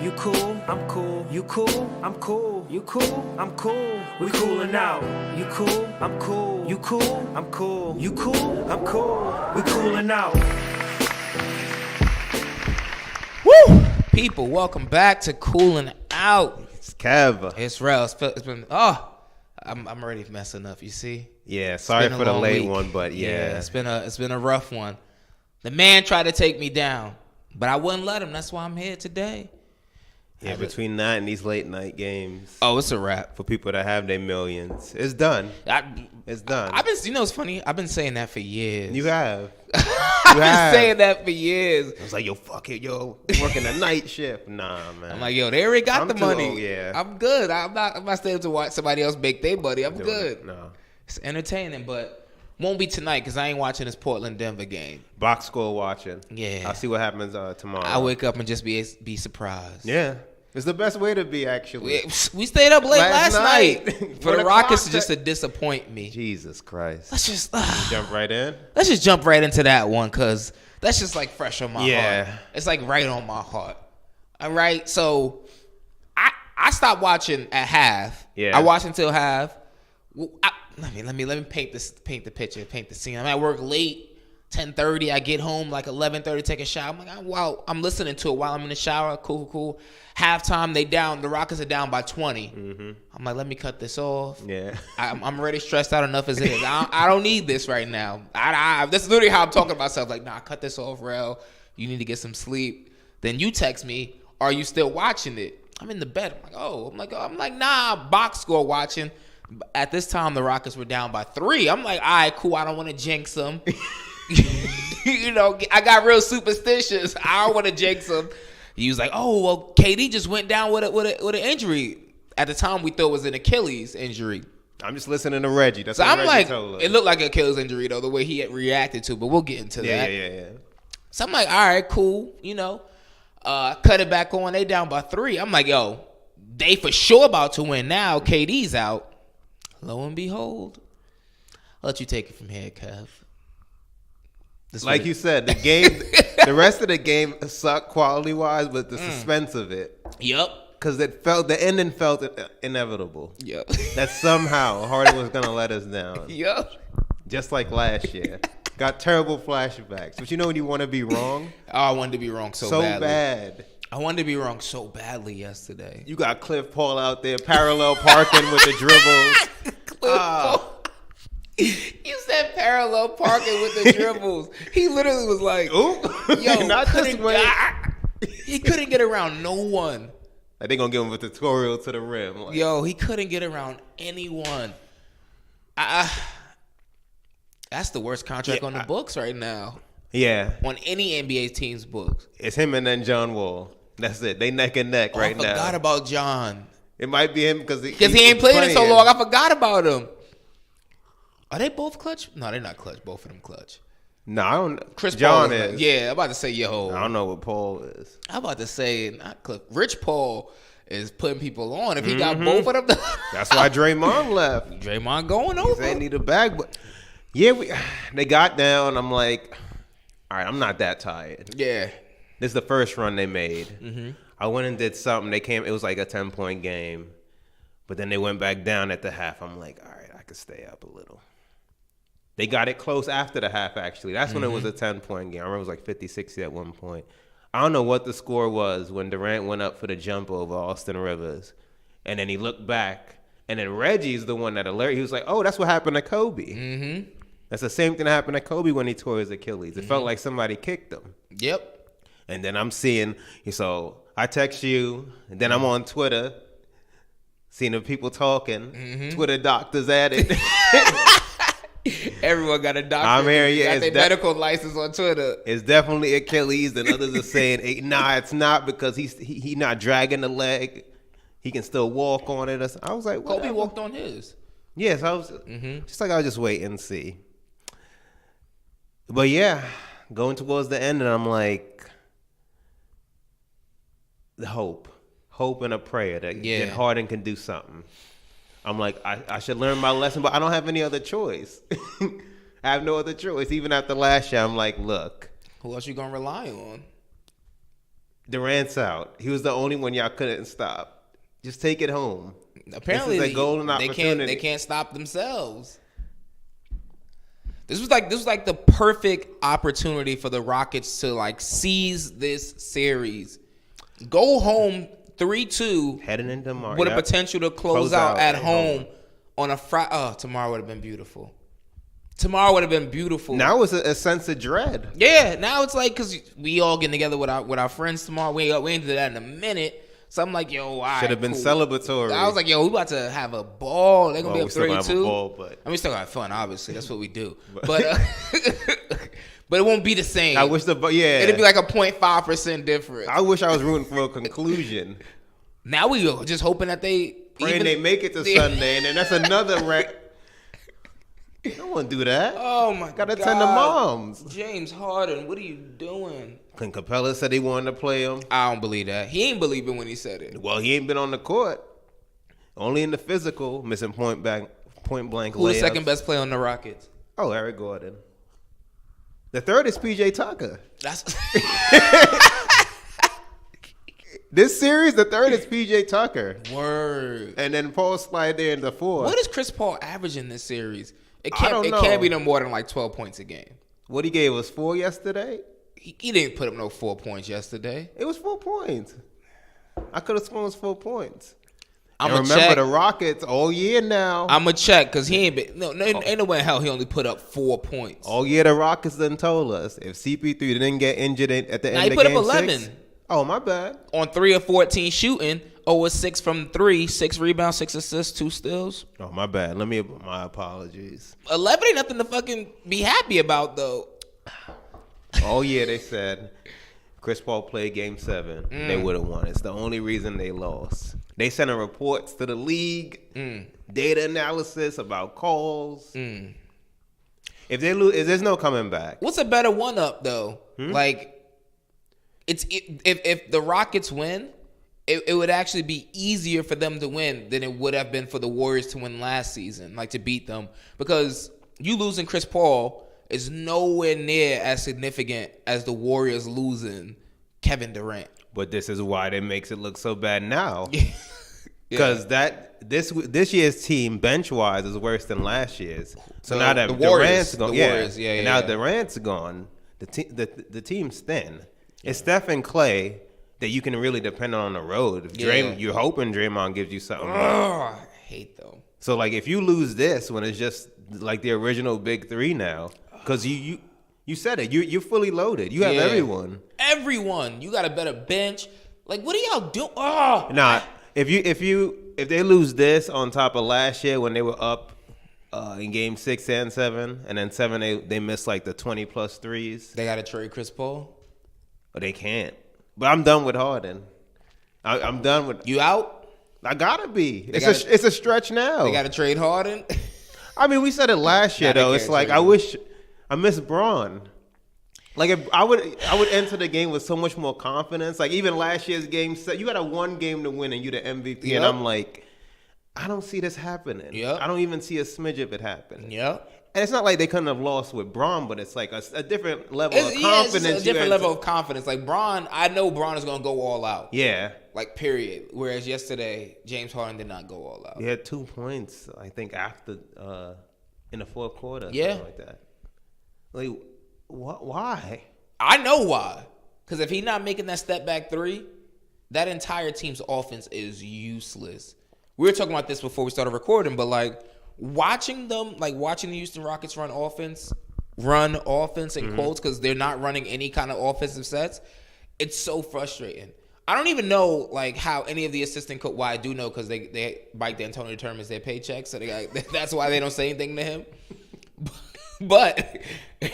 you cool, I'm cool. You cool, I'm cool. You cool, I'm cool. We coolin' out. You cool, I'm cool. You cool, I'm cool. You cool, I'm cool. We coolin' out. Woo! People, welcome back to Coolin' Out. It's Kev. It's Rel. It's been I'm already messing up. You see? Yeah, sorry for the late week. one, but yeah, it's been a rough one. The man tried to take me down, but I wouldn't let him. That's why I'm here today. Yeah, between that and these late night games. Oh, it's a wrap for people that have their millions. It's done. It's done. It's funny. I've been saying that for years. You have. I've been saying that for years. I was like, yo, fuck it, yo, working a night shift. Nah, man. I'm like, yo, they already got the money. Old, yeah, I'm good. I'm not staying to watch somebody else make their money. I'm good. No, it's entertaining, but won't be tonight because I ain't watching this Portland-Denver game. Box score watching. Yeah, I'll see what happens tomorrow. I wake up and just be surprised. Yeah. It's the best way to be, actually. We stayed up late last night. For the Rockets just to disappoint me. Jesus Christ. Let's just jump right in. Let's just jump right into that one because that's just like fresh on my heart. It's like right on my heart. All right, so I stopped watching at half. Yeah. I watched until half. Let me paint the picture, paint the scene. I'm at work late. 10:30, I get home like 11:30, take a shower. I'm like, I'm listening to it while I'm in the shower. Cool. Halftime, the Rockets are down by 20. Mm-hmm. I'm like, let me cut this off. Yeah. I'm already stressed out enough as it is. I don't need this right now. That's literally how I'm talking to myself. Like, nah, cut this off, Rel. You need to get some sleep. Then you text me, are you still watching it? I'm in the bed. I'm like, nah, box score watching. At this time, the Rockets were down by 3. I'm like, all right, cool. I don't want to jinx them. You know, I got real superstitious. I don't want to jinx him. He was like, "Oh, well, KD just went down with an injury." At the time, we thought it was an Achilles injury. I'm just listening to Reggie. That's so what I'm Reggie like, told us. It looked like an Achilles injury though, the way he had reacted to. But we'll get into that. Yeah. So I'm like, all right, cool. You know, cut it back on. They down by 3. I'm like, yo, they for sure about to win now. KD's out. Lo and behold, I'll let you take it from here, Kev. Like you said, the game, the rest of the game sucked quality-wise, but the suspense of it. Yep. Because the ending felt inevitable. Yep. That somehow Harden was going to let us down. Yep. Just like last year. Got terrible flashbacks. But you know when you want to be wrong? Oh, I wanted to be wrong so badly. bad. I wanted to be wrong so badly yesterday. You got Cliff Paul out there parallel parking with the dribbles. Cliff Paul. You said parallel parking with the dribbles. He literally was like, "Ooh, yo, not this way." He couldn't get around no one. Like they gonna give him a tutorial to the rim. Like, yo, he couldn't get around anyone. That's the worst contract on the books right now. Yeah, on any NBA team's books. It's him and then John Wall. That's it. They neck and neck right now. I forgot about John. It might be him because he ain't played it so long. I forgot about him. Are they both clutch? No, they're not clutch. Both of them clutch. No, I don't. Chris John Paul is. Yeah, I'm about to say, yo. I don't know what Paul is. I'm about to say, not Cliff. Rich Paul is putting people on. If he got both of them. That's why Draymond left. Draymond going over. They need a bag. But yeah, they got down. I'm like, all right, I'm not that tired. Yeah. This is the first run they made. Mm-hmm. I went and did something. They came. It was like a 10-point game. But then they went back down at the half. I'm like, all right, I could stay up a little. They got it close after the half, actually. That's when it was a 10-point game. I remember it was like 50-60 at one point. I don't know what the score was when Durant went up for the jump over Austin Rivers. And then he looked back. And then Reggie's the one that alerted. He was like, oh, that's what happened to Kobe. Mm-hmm. That's the same thing that happened to Kobe when he tore his Achilles. It felt like somebody kicked him. Yep. And then I'm seeing, so I text you, and then I'm on Twitter, seeing the people talking. Twitter doctors at it. Everyone got a doctor. I'm here, yeah. Got their medical license on Twitter. It's definitely Achilles, and others are saying, nah, it's not because he not dragging the leg. He can still walk on it. I was like, whatever. Kobe walked on his. Yes, I was just like I was just waiting and see. But yeah, going towards the end, and I'm like, the hope and a prayer that Harden can do something. I'm like, I should learn my lesson, but I don't have any other choice. I have no other choice. Even after last year, I'm like, look. Who else you going to rely on? Durant's out. He was the only one y'all couldn't stop. Just take it home. Apparently, this is a golden they opportunity. can't stop themselves. This was like the perfect opportunity for the Rockets to like seize this series, go home 3-2, Heading into March with a potential to close out at home on a Friday. Oh, tomorrow would have been beautiful. Now it's a sense of dread. Yeah, now it's like because we all getting together with our friends tomorrow. We ain't do that in a minute. So I'm like, yo, all right, should have been celebratory. I was like, yo, we about to have a ball. They're gonna be up 32. But I mean, we still gonna have fun. Obviously, that's what we do. But but it won't be the same. I wish it'd be like a 0.5% difference. I wish I was rooting for a conclusion. Now we are just hoping that they make it to Sunday, and then that's another wreck. No one do that. Oh my god! Gotta attend to moms. James Harden, what are you doing? Clint Capella said he wanted to play him. I don't believe that. He ain't believing when he said it. Well, he ain't been on the court. Only in the physical, missing point blank Who's the layups. second best player on the Rockets? Oh, Eric Gordon. The third is PJ Tucker. That's This series, the third is PJ Tucker. word. And then Paul slide there in the fourth. What is Chris Paul averaging this series? It I don't know. can't be no more than like 12 points a game. What he gave us 4 yesterday? He didn't put up no 4 points yesterday. It was 4 points. I could have sworn it was 4 points. I'm And remember the Rockets all year now. I'm gonna check because he ain't been ain't no way in hell he only put up 4 points. All year the Rockets done told us if CP3 didn't get injured at the Nah, end he of put up game 11. 6. Oh, my bad. On 3 of 14 shooting, 0 of 6 from 3, 6 rebounds, 6 assists, 2 steals. Oh, my bad. My apologies. 11 ain't nothing to fucking be happy about though. All year they said Chris Paul played game 7. They would have won. It's the only reason they lost. They sent reports to the league, data analysis about calls. If they lose, there's no coming back. What's a better one up though? Like, if the Rockets win, it would actually be easier for them to win than it would have been for the Warriors to win last season, like to beat them, because you losing Chris Paul is nowhere near as significant as the Warriors losing Kevin Durant. But this is why it makes it look so bad now. Yeah. Because this year's team bench wise is worse than last year's. So now that the Warriors, Durant's gone, and now Durant's gone, the team's thin. It's Steph and Clay that you can really depend on the road. If you're hoping Draymond gives you something. I hate them. So like if you lose this when it's just like the original big three now, because you said it, you're fully loaded. You have everyone. Everyone. You got a better bench. Like, what are y'all doing? Oh. Nah, if they lose this on top of last year when they were up in game 6 and 7, and then 7 they missed like the 20+ threes. They got to trade Chris Paul? But they can't. But I'm done with Harden. I'm done with. You out? I gotta be. It's a stretch now. They got to trade Harden? I mean, we said it last year though. It's like I miss Braun. Like if I would enter the game with so much more confidence. Like even last year's game, you got a 1 game to win and you the MVP, and I'm like, I don't see this happening. Yep. I don't even see a smidge of it happening. Yep. And it's not like they couldn't have lost with Braun, but it's like a different level of confidence. It's a different level of confidence. Like Braun, I know Braun is gonna go all out. Yeah. Like period. Whereas yesterday, James Harden did not go all out. He had 2 points, I think, after in the fourth quarter. Yeah. Something like that. Like, why? I know why. Because if he's not making that step back 3, that entire team's offense is useless. We were talking about this before we started recording, but like watching the Houston Rockets run offense in quotes, because they're not running any kind of offensive sets, it's so frustrating. I don't even know like how any of the assistant coach. Well, I do know because they Mike D'Antoni determines their paychecks, so that's why they don't say anything to him. But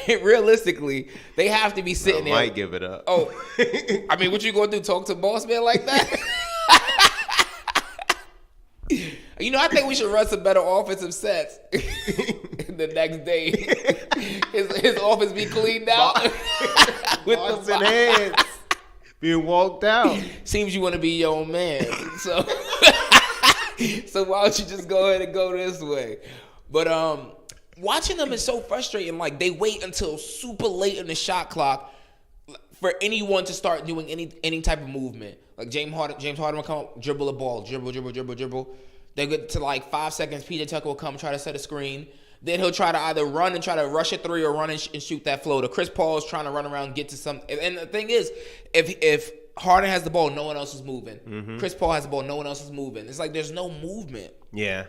realistically, they have to be sitting there. Might give it up. Oh, I mean, what you gonna do? Talk to boss man like that? You know, I think we should run some better offensive sets. The next day, his office be cleaned out with the hands being walked out. Seems you want to be your own man, so why don't you just go ahead and go this way? But watching them is so frustrating. Like they wait until super late in the shot clock, for anyone to start doing any type of movement. Like James Harden will come up, dribble a ball, dribble. They get to like 5 seconds. PJ Tucker will come, try to set a screen. Then he'll try to either run and try to rush a three or run and shoot that floater. Chris Paul is trying to run around, get to some. And the thing is, if Harden has the ball, no one else is moving. Mm-hmm. Chris Paul has the ball, no one else is moving. It's like there's no movement. Yeah.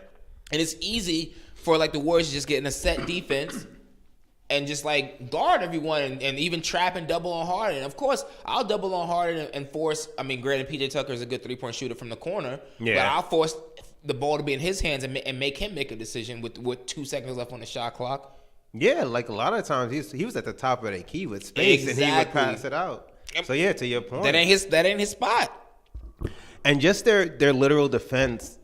And it's easy for like the Warriors to just get in a set defense and just like guard everyone and even trap and double on Harden. Of course, I'll double on Harden and force. I mean, granted, PJ Tucker is a good 3-point shooter from the corner, but I'll force the ball to be in his hands and make him make a decision with 2 seconds left on the shot clock. Yeah, like a lot of times he was at the top of the key with space and he would pass it out. So yeah, to your point, that ain't his spot. And just their literal defense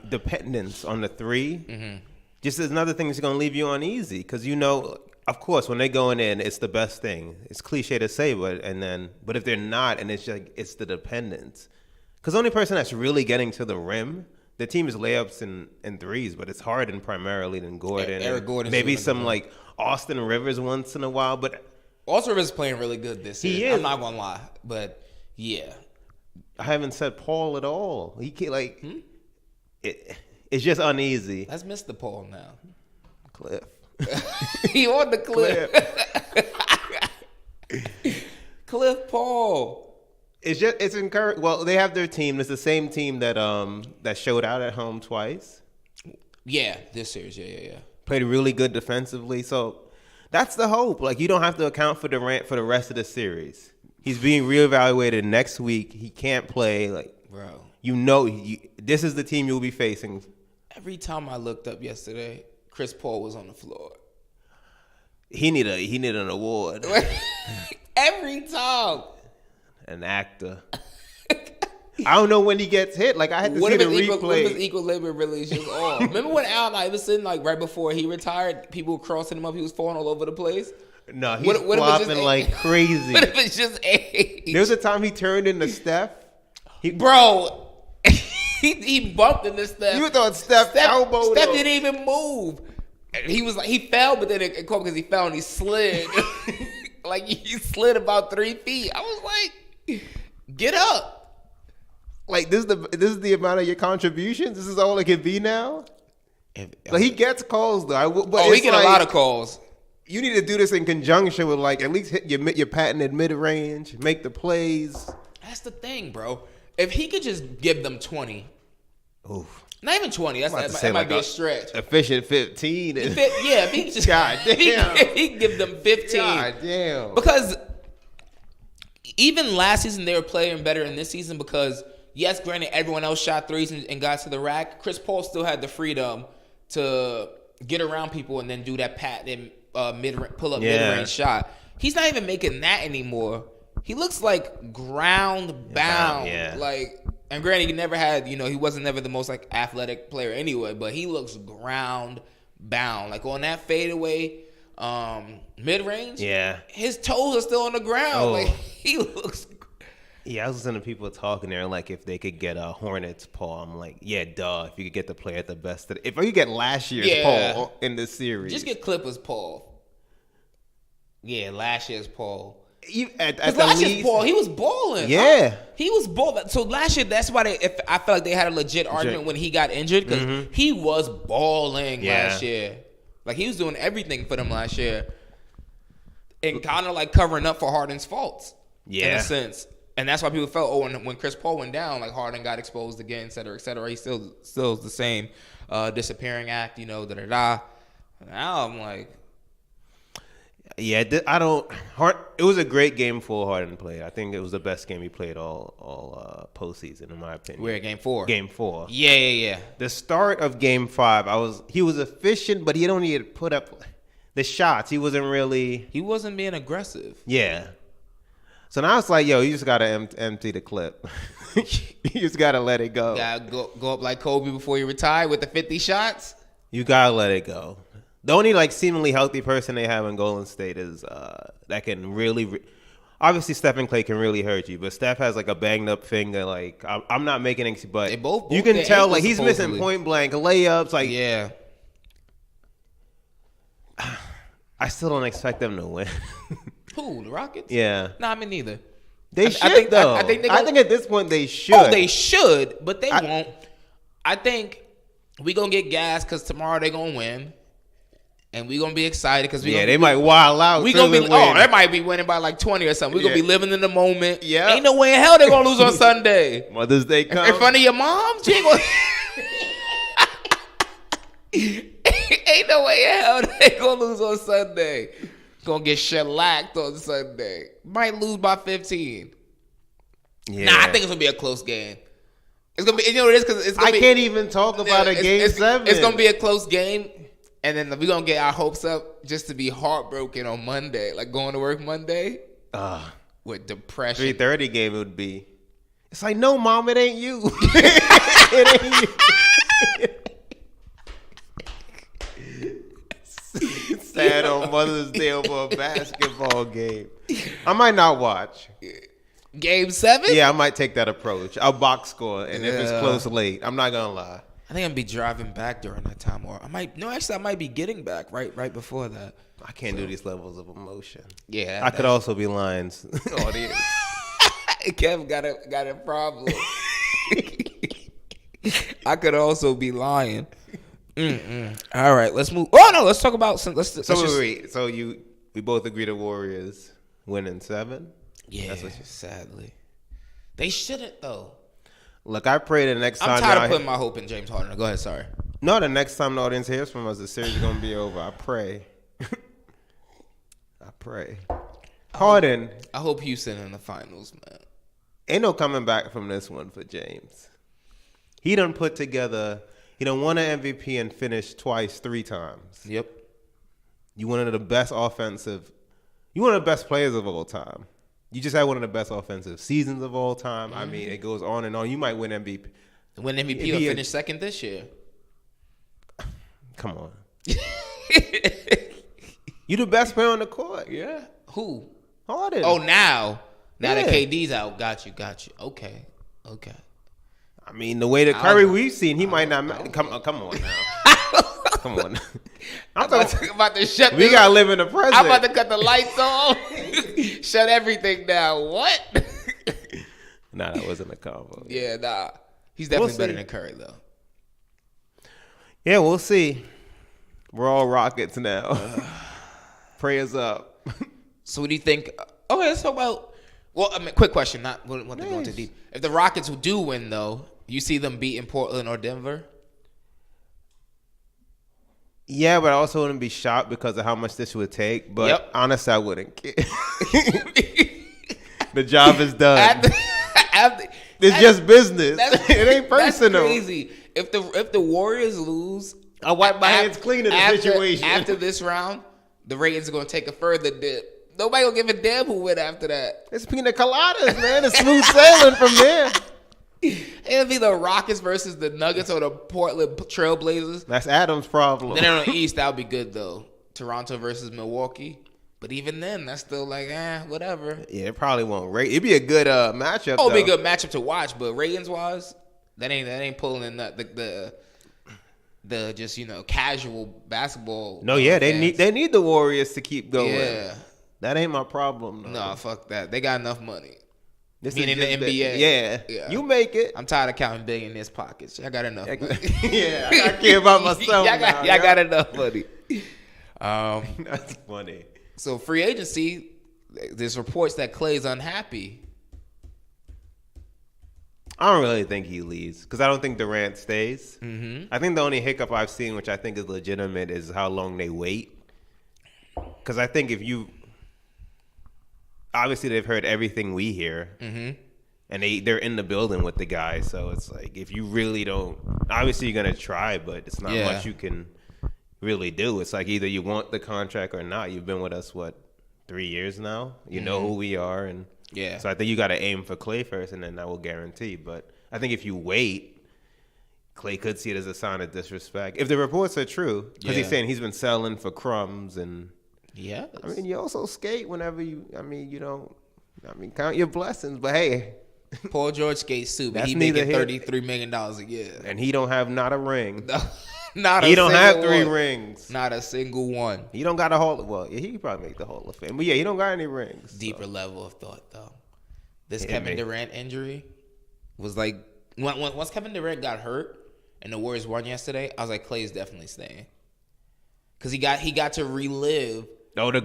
dependence on the three, just is another thing that's gonna leave you uneasy because of course when they're going in, it's the best thing. It's cliche to say, but if they're not, and it's the dependence, because the only person that's really getting to the rim. The team is layups and threes, but it's Harden primarily than Gordon. Eric Gordon. Maybe some like Austin Rivers once in a while, but Austin Rivers is playing really good this season. He is. I'm not gonna lie, but yeah, I haven't said Paul at all. He can't it's just uneasy. Let's miss the Paul now. Cliff. He on the cliff. Cliff Paul. It's encouraging. Well, they have their team. It's the same team that showed out at home twice. Yeah, this series. Yeah. Played really good defensively. So that's the hope. Like you don't have to account for Durant for the rest of the series. He's being reevaluated next week. He can't play. Like, bro, this is the team you'll be facing. Every time I looked up yesterday, Chris Paul was on the floor. He need an award. Every time. An actor. I don't know when he gets hit. Like I had to see the replay. What if his equilibrium really is just off? Remember when Allen Iverson, like right before he retired, people were crossing him up. He was falling all over the place. No, he's flopping like crazy. What if it's just age? There was a time he turned into Steph. He bumped into Steph. You thought Steph elbowed Steph him. didn't even move. And he was like, he fell, but then it caught because he fell and he slid. Like he slid about 3 feet. I was like, get up. Like this is the amount of your contributions. This is all it can be now. Like he gets calls though. But he get a lot of calls. You need to do this in conjunction with like at least hit your patented mid range, make the plays. That's the thing, bro. If he could just give them 20, not even 20. That might be a stretch. Efficient 15. If he just God damn, if he give them 15. God damn. Because even last season they were playing better than this season because. Yes, granted, everyone else shot threes and got to the rack. Chris Paul still had the freedom to get around people and then do that mid-range shot. He's not even making that anymore. He looks like ground bound. Yeah. Like, and granted, he never had, he wasn't never the most like athletic player anyway, but he looks ground bound. Like on that fadeaway mid-range, his toes are still on the ground. Like he looks. Yeah, I was listening to people talking there, like if they could get a Hornets Paul, I'm like, yeah, duh. If you could get the player at the best, if you get last year's Paul in this series, just get Clippers Paul. Yeah, last year's Paul. At last year's Paul, he was balling. Yeah, he was balling. So last year, that's why I felt like they had a legit argument when he got injured because he was balling last year. Like he was doing everything for them last year, and kind of like covering up for Harden's faults. In a sense. And that's why people felt, when Chris Paul went down, like Harden got exposed again, et cetera, et cetera. He still is the same disappearing act, da-da-da. Now I'm like... Yeah, it was a great game for Harden played. I think it was the best game he played all postseason, in my opinion. We're at Game 4. Game 4. Yeah. The start of Game 5, he was efficient, but he don't need to put up the shots. He wasn't being aggressive. Yeah. So now it's like, yo, you just got to empty the clip. You just got to let it go. You got to go up like Kobe before you retire with the 50 shots. You got to let it go. The only seemingly healthy person they have in Golden State is that can really obviously Steph and Clay can really hurt you, but Steph has like a banged up finger. Like I'm not making it, but they both you can tell like he's missing point blank layups. Like I still don't expect them to win. Who? The Rockets? Yeah. Nah, me neither. They should, though. I think at this point they should. Oh, they should, but they won't. I think we going to get gas because tomorrow they going to win. And we going to be excited because they might wild out. We going to be, they might be winning by like 20 or something. We going to be living in the moment. Yeah. Ain't no way in hell they going to lose on Sunday. Mother's Day come. In front of your mom? She ain't going ain't no way in hell they going to lose on Sunday. Going to get shellacked on Sunday. Might lose by 15. Yeah. Nah, I think it's going to be a close game. It's going to be, you know what it is? Because it's gonna I can't even talk about a game 7. It's going to be a close game. And then we're going to get our hopes up just to be heartbroken on Monday. Like going to work Monday with depression. 3:30 game it would be. It's like, no, Mom, it ain't you. It ain't you. Sad on Mother's Day over a basketball game. I might not watch. Game 7? Yeah, I might take that approach. I'll box score. And if it's close late, I'm not going to lie. I think I'm gonna be driving back during that time, or I might be getting back right before that. I can't do these levels of emotion. Yeah, I could also be Lions audience. Kev got a problem. I could also be lying. All right, let's move. Oh no, let's talk about some. So we both agree the Warriors win in 7. Yeah, that's what sadly they shouldn't though. Look, I pray the next time. I'm tired of putting my hope in James Harden. Go ahead, sorry. No, the next time the audience hears from us, the series is gonna be over. I pray. I pray. Harden. I hope Houston in the finals, man. Ain't no coming back from this one for James. He done put together. He done won an MVP and finished twice, 3 times. Yep. You one of the best offensive. You one of the best players of all time. You just had one of the best offensive seasons of all time. I mean, it goes on and on. You might win MVP. Win MVP or finish second this year. Come on. You the best player on the court. Yeah. Who? Harden. Oh, now that KD's out. Got you. Okay. I mean, the way that Kyrie we've seen, he might not. Come on now. Come on. I'm about to shut. We gotta live in the present. I'm about to cut the lights off. Shut everything down. What? Nah, that wasn't a combo. Yeah, nah. He's definitely better than Curry, though. Yeah, we'll see. We're all Rockets now. Prayers up. So, what do you think? Okay, let's talk about. Well, I mean, quick question. Not what to go into deep. If the Rockets do win, though, you see them beating Portland or Denver? Yeah, but I also wouldn't be shocked because of how much this would take. But honestly, I wouldn't care. The job is done. It's just business. It ain't personal. That's crazy. If the Warriors lose, I wipe my hands clean of the situation. After this round, the ratings are going to take a further dip. Nobody will give a damn who win after that. It's pina coladas, man. It's smooth sailing from there. It'll be the Rockets versus the Nuggets or the Portland Trailblazers. That's Adam's problem. Then on the East, that would be good, though. Toronto versus Milwaukee. But even then, that's still like, whatever. Yeah, it probably won't rate. It'd be a good matchup. Oh, it'd be a good matchup to watch. But ratings-wise, that ain't pulling in the just, casual basketball. No, yeah, they need the Warriors to keep going. Yeah. That ain't my problem, though. No, fuck that. They got enough money. This Meaning is the NBA. Yeah. You make it. I'm tired of counting billionaires' pockets. I got enough money. Yeah, I care about myself. I got enough money. That's funny. So free agency, there's reports that Klay's unhappy. I don't really think he leaves because I don't think Durant stays. Mm-hmm. I think the only hiccup I've seen, which I think is legitimate, is how long they wait. Because I think obviously they've heard everything we hear, and they're in the building with the guy. So it's like if you really don't, obviously you're gonna try, but it's not much you can really do. It's like either you want the contract or not. You've been with us 3 years now. You know who we are, and so I think you got to aim for Klay first, and then that will guarantee. But I think if you wait, Klay could see it as a sign of disrespect. If the reports are true, because he's saying he's been selling for crumbs and. Yeah. I mean, you also skate whenever count your blessings, but hey. Paul George skates too, but he making $33 million a year. And he don't have not a ring. He don't have 3 rings. Not a single one. He don't got a Hall. Well, yeah, he could probably make the Hall of Fame. But yeah, he don't got any rings. Deeper level of thought, though. This Kevin Durant injury was like once Kevin Durant got hurt and the Warriors won yesterday, I was like, Clay's definitely staying because he got to relive the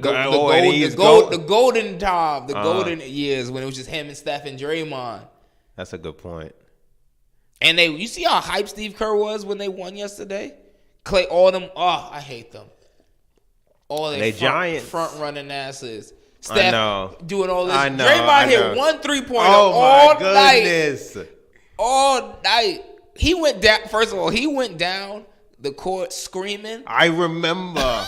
golden time, the golden years when it was just him and Steph and Draymond. That's a good point. And you see how hyped Steve Kerr was when they won yesterday? Clay, all them. Oh, I hate them. All they Giants front running asses. Steph doing all this. I know. Draymond hit 1 3-pointer all night. All night. He went down. First of all, he went down the court screaming. I remember.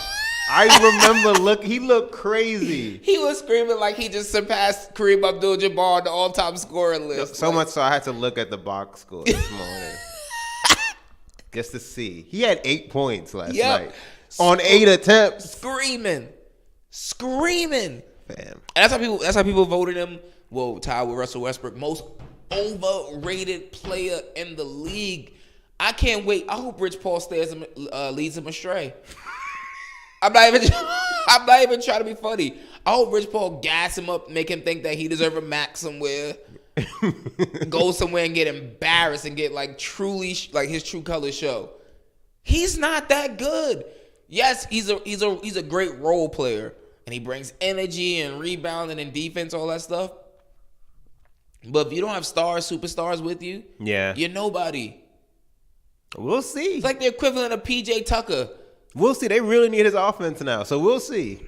Look, he looked crazy. He was screaming like he just surpassed Kareem Abdul-Jabbar on the all-time scoring list. So much so I had to look at the box score this morning just to see. He had 8 points last night on 8 attempts. Screaming. Fam. And that's how people voted him. Well, tied with Russell Westbrook, most overrated player in the league. I can't wait. I hope Rich Paul leads him astray. I'm not even trying to be funny. I hope Rich Paul gas him up, make him think that he deserves a max somewhere, go somewhere and get embarrassed and get like truly like his true colors show. He's not that good. Yes, he's a great role player and he brings energy and rebounding and defense, all that stuff. But if you don't have superstars with you, you're nobody. We'll see. It's like the equivalent of PJ Tucker. We'll see. They really need his offense now, so we'll see.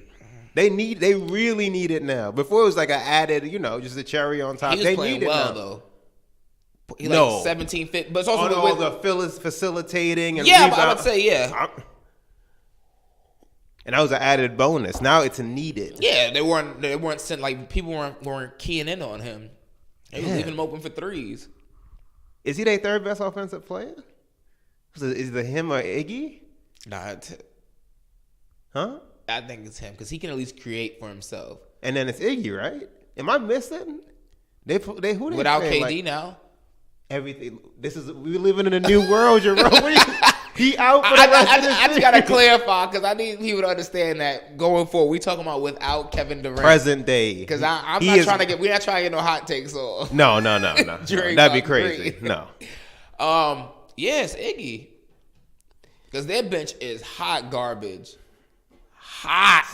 They really need it now. Before it was like an added, just a cherry on top. He was they playing need well it now. though. He like 17 fit, but it's also all the facilitating and but rebound. I would say and that was an added bonus. Now it's a needed. Yeah, they weren't sent like people weren't keying in on him. They were leaving him open for threes. Is he their third best offensive player? Is it him or Iggy? Nah, I think it's him because he can at least create for himself. And then it's Iggy, right? Am I missing? They Without KD like, now. Everything. We living in a new world, Jerome. He out for the rest of the I just gotta clarify because I need people to understand that going forward, we talking about without Kevin Durant, present day. Because we're not trying to get no hot takes on. No. That'd be crazy. No. Yes, Iggy. Because their bench is hot garbage.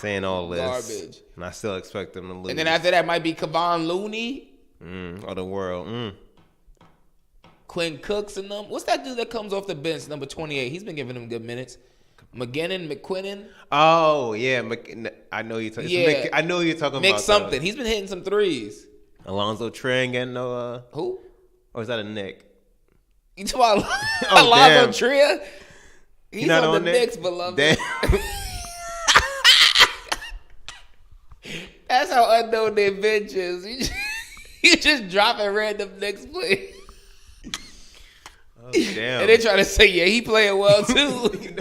Saying all this. Garbage. And I still expect them to lose. And then after that might be Kevon Looney. Of the world. Quinn Cooks and them. What's that dude that comes off the bench, number 28? He's been giving them good minutes. McQuinnon. Oh, yeah. I know you're talking I know you're talking about. Something. He's been hitting some threes. Alonzo Trier getting no... Who? Or is that a Nick? You talking about Alonzo Trier? He's not on the there? Knicks, beloved. That's how unknown their bench is. You just dropping random Knicks players. Oh, damn. And they try to say, he playing well too.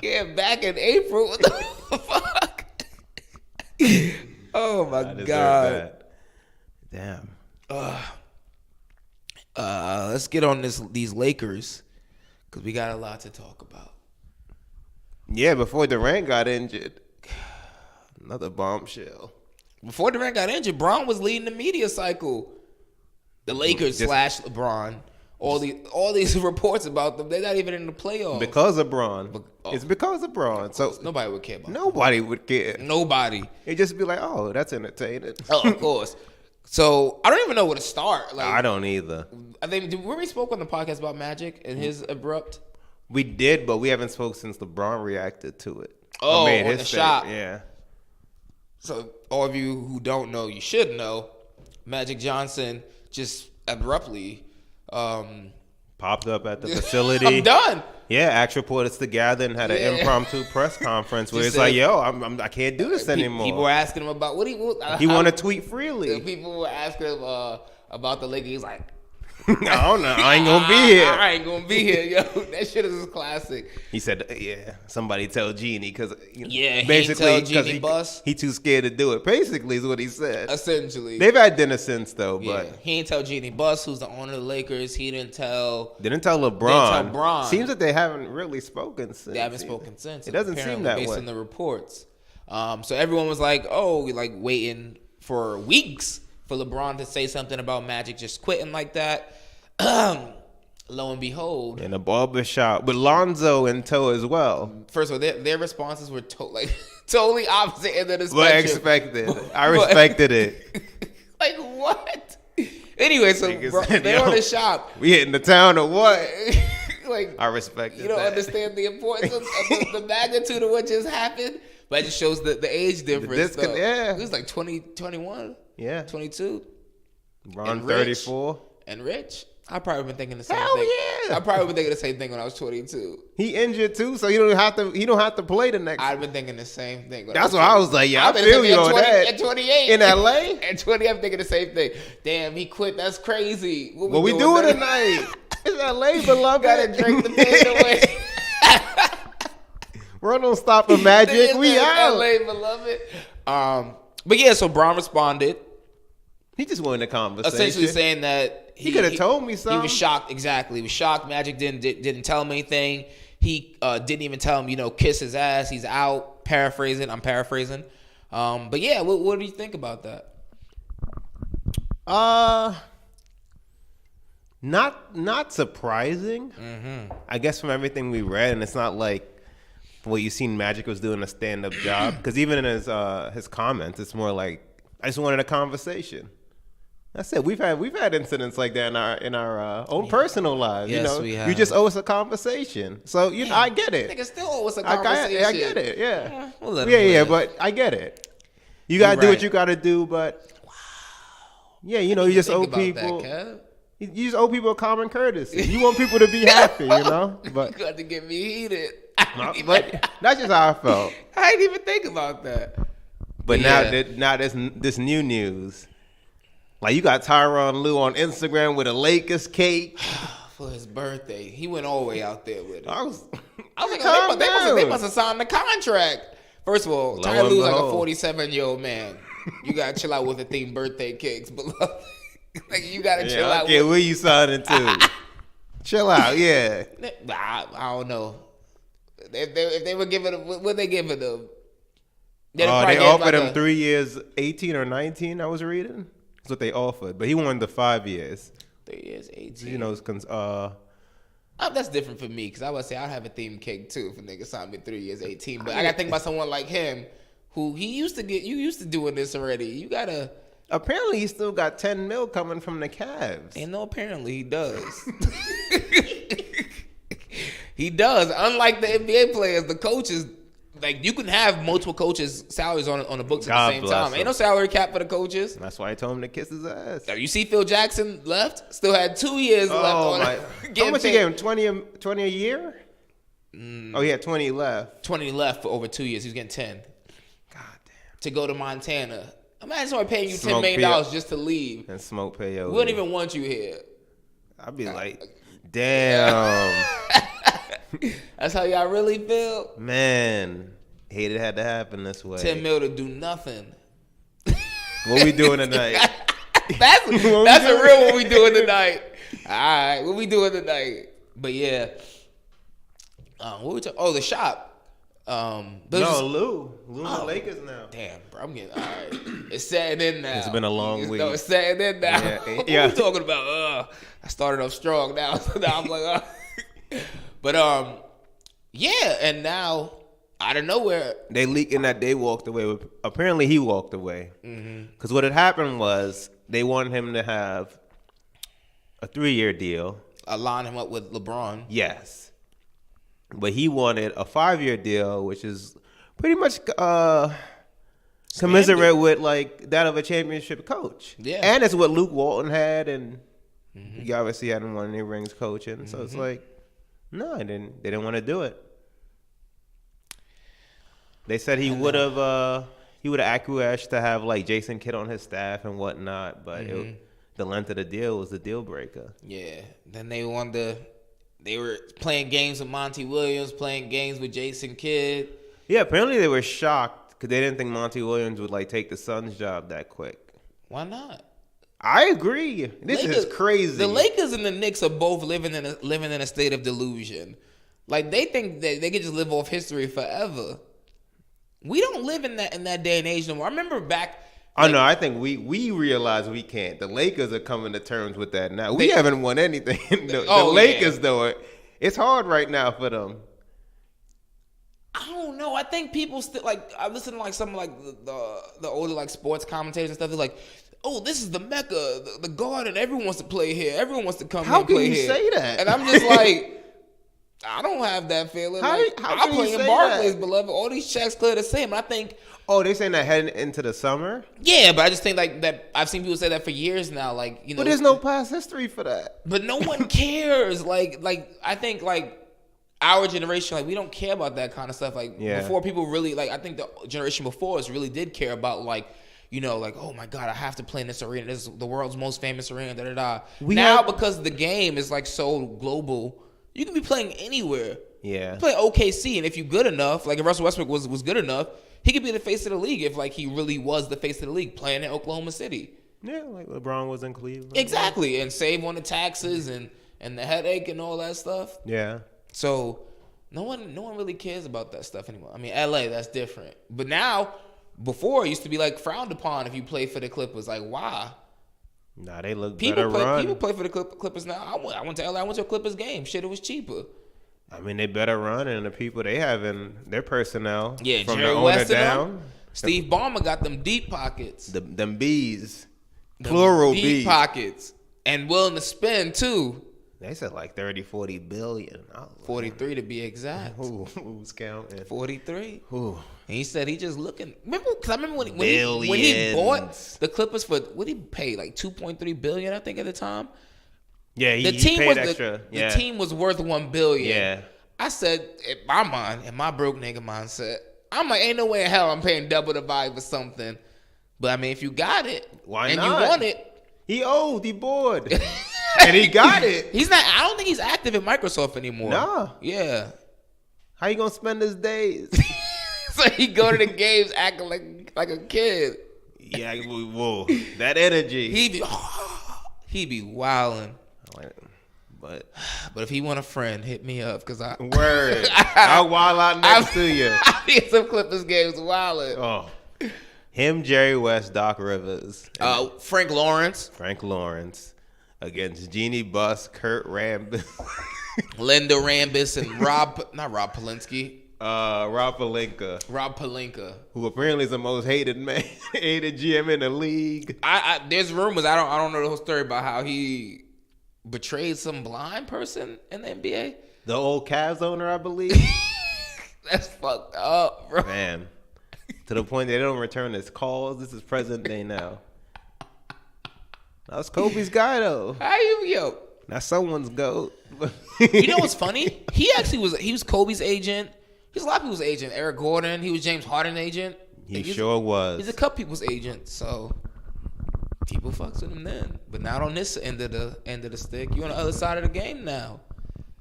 Yeah, back in April. What the fuck? Oh my God. That. Damn. Let's get on these Lakers because we got a lot to talk about. Yeah, before Durant got injured. Another bombshell. Before Durant got injured, Bron was leading the media cycle. The Lakers / LeBron. All these reports about them, they're not even in the playoffs. Because of Bron. It's because of Bron. So nobody would care about Nobody would care. Nobody. It'd just be like, oh, that's entertaining. Oh, of course. So I don't even know where to start. Like, I don't either. I think we spoke on the podcast about Magic and his abrupt. We did, but we haven't spoke since LeBron reacted to it. Oh, on the shot. Yeah. So all of you who don't know, you should know. Magic Johnson just abruptly popped up at the facility. I'm done. Yeah, asked reporters to gather and had an impromptu press conference where it's like, yo, I can't do this anymore. People were asking him about he want to tweet freely. People were asking him about the Lakers. He's like, I don't know. I ain't gonna be here. I ain't gonna be here, yo. That shit is a classic. He said, "Yeah, somebody tell Genie because Yeah, basically he tell Genie bus. he too scared to do it. Basically, is what he said. Essentially, They've had dinner since though, yeah. but He didn't tell Genie Bus, who's the owner of the Lakers. He didn't tell LeBron. Didn't tell Bron. Seems that they haven't really spoken since. They haven't spoken since. It doesn't seem that based way. on the reports. So everyone was like, like waiting for weeks for LeBron to say something about Magic just quitting like that. Lo and behold, In a barbershop with Lonzo in tow as well. first of all, their responses were totally opposite end of the spectrum. But expected. I respected it. Like what? Anyway, so Nigga said, they're "Yo, on the shop. We hitting the town or what? Like I respected you don't that. understand the importance of the magnitude of what just happened, but it just shows the age difference. Yeah. It was like 20, 21, Yeah. 22. Ron And Rich. 34. And Rich, I probably been thinking the same Hell thing. yeah. I probably been thinking the same thing when I was 22. He injured too, so he don't have to play the next. I've been thinking the same thing. That's what I was like. Yeah, I I've been feel thinking you on that. At 28. In LA? At 20, I'm thinking the same thing. Damn, he quit. That's crazy. What we doing then? tonight? It's LA, beloved. Gotta drink the pain away. We're on Stop for Magic. We out. LA, beloved. But yeah, so Bron responded, He just wanted a conversation. essentially saying that he could have told me He something. was shocked. Exactly, he was shocked. Magic didn't tell him anything. He didn't even tell him, kiss his ass. He's out. Paraphrasing. I'm paraphrasing. But yeah, what do you think about that? Not surprising. Mm-hmm. I guess from everything we read, and it's not like what you seen Magic was doing a stand-up job. Because even in his comments, it's more like, I just wanted a conversation. That's it. We've had incidents like that in our own personal lives. Yes, we have. You just owe us a conversation. So I get it. Nigga still owe us a conversation. I get it. Yeah. We'll let him Yeah. live. But I get it. You gotta do right. what you gotta do. But yeah, you just owe people. You just owe people a common courtesy. You want people to be happy, But You got to get me heated. but that's just how I felt. I didn't even think about that. But Yeah. now this new news. Like, you got Tyronn Lue on Instagram with a Lakers cake. For his birthday, he went all the way out there with it. I was like, calm they down. must have signed the contract. First of all, Lo Tyronn and Lue's like a behold. 47-year-old man. You gotta chill out with the themed birthday cakes, beloved. Like, you gotta chill I out. don't care where you signing to. Chill out, yeah. I don't know. If they were giving him, what they giving him? They offered him 3 years, 18 or 19. I was reading. That's what they offered, but he wanted the 5 years. 3 years, 18. That's different for me, because I would say I'd have a themed cake too if a nigga signed me 3 years, 18. But I gotta think about someone like him, who you used to doing this already. You gotta. Apparently, he still got 10 mil coming from the Cavs. And no, apparently he does. He does. Unlike the NBA players, the coaches, like, you can have multiple coaches' salaries on the books at the same time. Ain't no salary cap for the coaches. That's why I told him to kiss his ass. You see Phil Jackson left? Still had 2 years left on it. How much he gave him? 20 a year? Oh, he had 20 left. 20 left for over 2 years. He was getting 10. God damn. To go to Montana. Imagine somebody paying you Smoke $10 million just to leave. And smoke peyote. We wouldn't even want you here. I'd be like, damn. That's how y'all really feel? Man. Hate it had to happen this way. 10 mil to do nothing. What we doing tonight? That's a real what we doing tonight. All right, what we doing tonight? But yeah, what we talking? Oh, the shop. Lou in the Lakers now. Damn, bro, I'm getting all right. It's setting in now. It's been a long week. No, it's setting in now. Yeah. What Yeah. we talking about? I started off strong now. So now I'm like, but yeah, and now out of nowhere, They leaking that they walked away with. Apparently, he walked away. Because what had happened was they wanted him to have a 3-year deal. line him up with LeBron. Yes. But he wanted a 5-year deal, which is pretty much commiserate with like that of a championship coach. Yeah. And it's what Luke Walton had, and he obviously hadn't won any rings coaching. So it's like, no, they didn't want to do it. They said he would have acquiesced to have like Jason Kidd on his staff and whatnot, but the length of the deal was the deal breaker. Yeah. Then they were playing games with Monty Williams, playing games with Jason Kidd. Yeah, apparently they were shocked because they didn't think Monty Williams would like take the Suns job that quick. Why not? I agree. This is crazy. The Lakers and the Knicks are both living in a state of delusion. Like they think that they can just live off history forever. We don't live in that day and age no more. I remember back. Oh no, I think we realize we can't. The Lakers are coming to terms with that now. We haven't won anything. The Lakers though, it's hard right now for them. I don't know. I think people still like. I listen to like some like the older like sports commentators and stuff. They're like, "Oh, this is the Mecca, the Garden. Everyone wants to play here. Everyone wants to come here and play here." How can you say that? And I'm just like, I don't have that feeling. How I can play you in say Barclays, that? beloved. All these checks clear the same. And I think. Oh, they saying that heading into the summer? Yeah, but I just think like that. I've seen people say that for years now. Like But there's no past history for that. But no one cares. like I think like. Our generation, like we don't care about that kind of stuff. Like before, people really like. I think the generation before us really did care about like, like oh my god, I have to play in this arena. This is the world's most famous arena. Da da da. Now because the game is like so global, you can be playing anywhere. Yeah, play OKC, and if you're good enough, like if Russell Westbrook was good enough, he could be the face of the league. If like he really was the face of the league, playing in Oklahoma City. Yeah, like LeBron was in Cleveland. Exactly, and save on the taxes and the headache and all that stuff. Yeah. So no one really cares about that stuff anymore. I mean, LA, that's different. But now, before it used to be like frowned upon if you played for the Clippers. Like, why? Nah, they look better run. People play for the Clippers now. I went to LA. I went to a Clippers game. Shit, it was cheaper. I mean, they better run, and the people they have in their personnel. Yeah, from Jerry the West owner down. Steve Ballmer got them deep pockets. Them bees, plural deep bees. pockets, and willing to spend too. They said like 30, 40 billion. 43 to be exact. Who's counting? 43. Ooh. And he said he just looking. Because I remember when he bought the Clippers for what he paid like $2.3 billion, I think at the time. Yeah, he paid extra. The team was worth $1 billion. Yeah. I said in my mind, in my broke nigga mindset, I'm like, ain't no way in hell I'm paying double the value for something. But I mean, if you got it, why not? You want it. He bored. And he got it. He's not. I don't think he's active at Microsoft anymore. Nah. Yeah. How you gonna spend his days? So he go to the games acting like a kid. Yeah, whoa. That energy. He be wilding. But if he want a friend, hit me up because I'll wild out next to you. I need some Clippers games wilding. Oh. Him, Jerry West, Doc Rivers. Frank Lawrence. Against Jeannie Buss, Kurt Rambis, Linda Rambis, and Rob Pelinka. Rob Pelinka, who apparently is the most hated GM in the league. There's rumors. I don't know the whole story about how he betrayed some blind person in the NBA. The old Cavs owner, I believe. That's fucked up, bro. Man, to the point they don't return his calls. This is present day now. That's Kobe's guy though. That's someone's goat. You know what's funny? He was Kobe's agent. He's a lot of people's agent. Eric Gordon. He was James Harden's agent. He sure was. He's a couple people's agent. So people fucks with him then, but not on this end of the stick. You on the other side of the game now.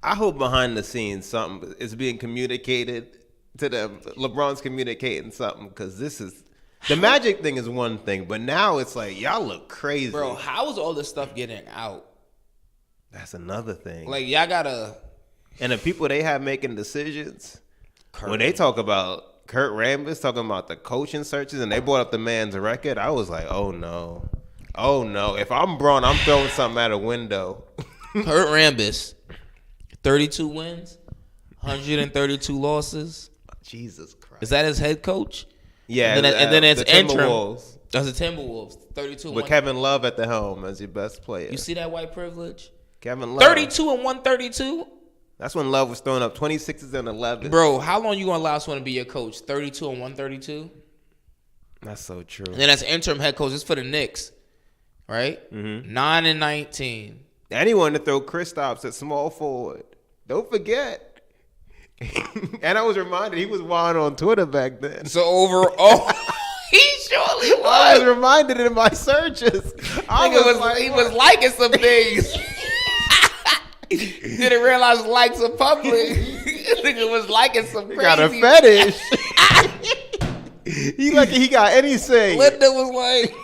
I hope behind the scenes something is being communicated to them. LeBron's communicating something because this is. The Magic thing is one thing, but now it's like, y'all look crazy. Bro, how is all this stuff getting out? That's another thing. Like, y'all gotta... And the people they have making decisions, when they talk about Kurt Rambis talking about the coaching searches and they brought up the man's record, I was like, oh no. If I'm Braun, I'm throwing something out a window. Kurt Rambis, 32 wins, 132 losses. Jesus Christ. Is that his head coach? Yeah, and then it's the interim. Timberwolves. That's the Timberwolves. 32 with Kevin Love at the helm as your best player. You see that white privilege? Kevin Love. 32 and 132. That's when Love was throwing up 26s and 11s. Bro, how long you gonna allow someone to be your coach? 32 and 132. That's so true. And then as interim head coach, it's for the Knicks, right? Mm-hmm. 9 and 19. And he wanted to throw Kristaps at small forward. Don't forget. And I was reminded he was wild on Twitter back then. So overall, he's surely I was was. reminded in my searches. He was liking some things. Didn't realize likes are public. Nigga was liking some crazy. Got a fetish. He lucky he got any say. Linda was like,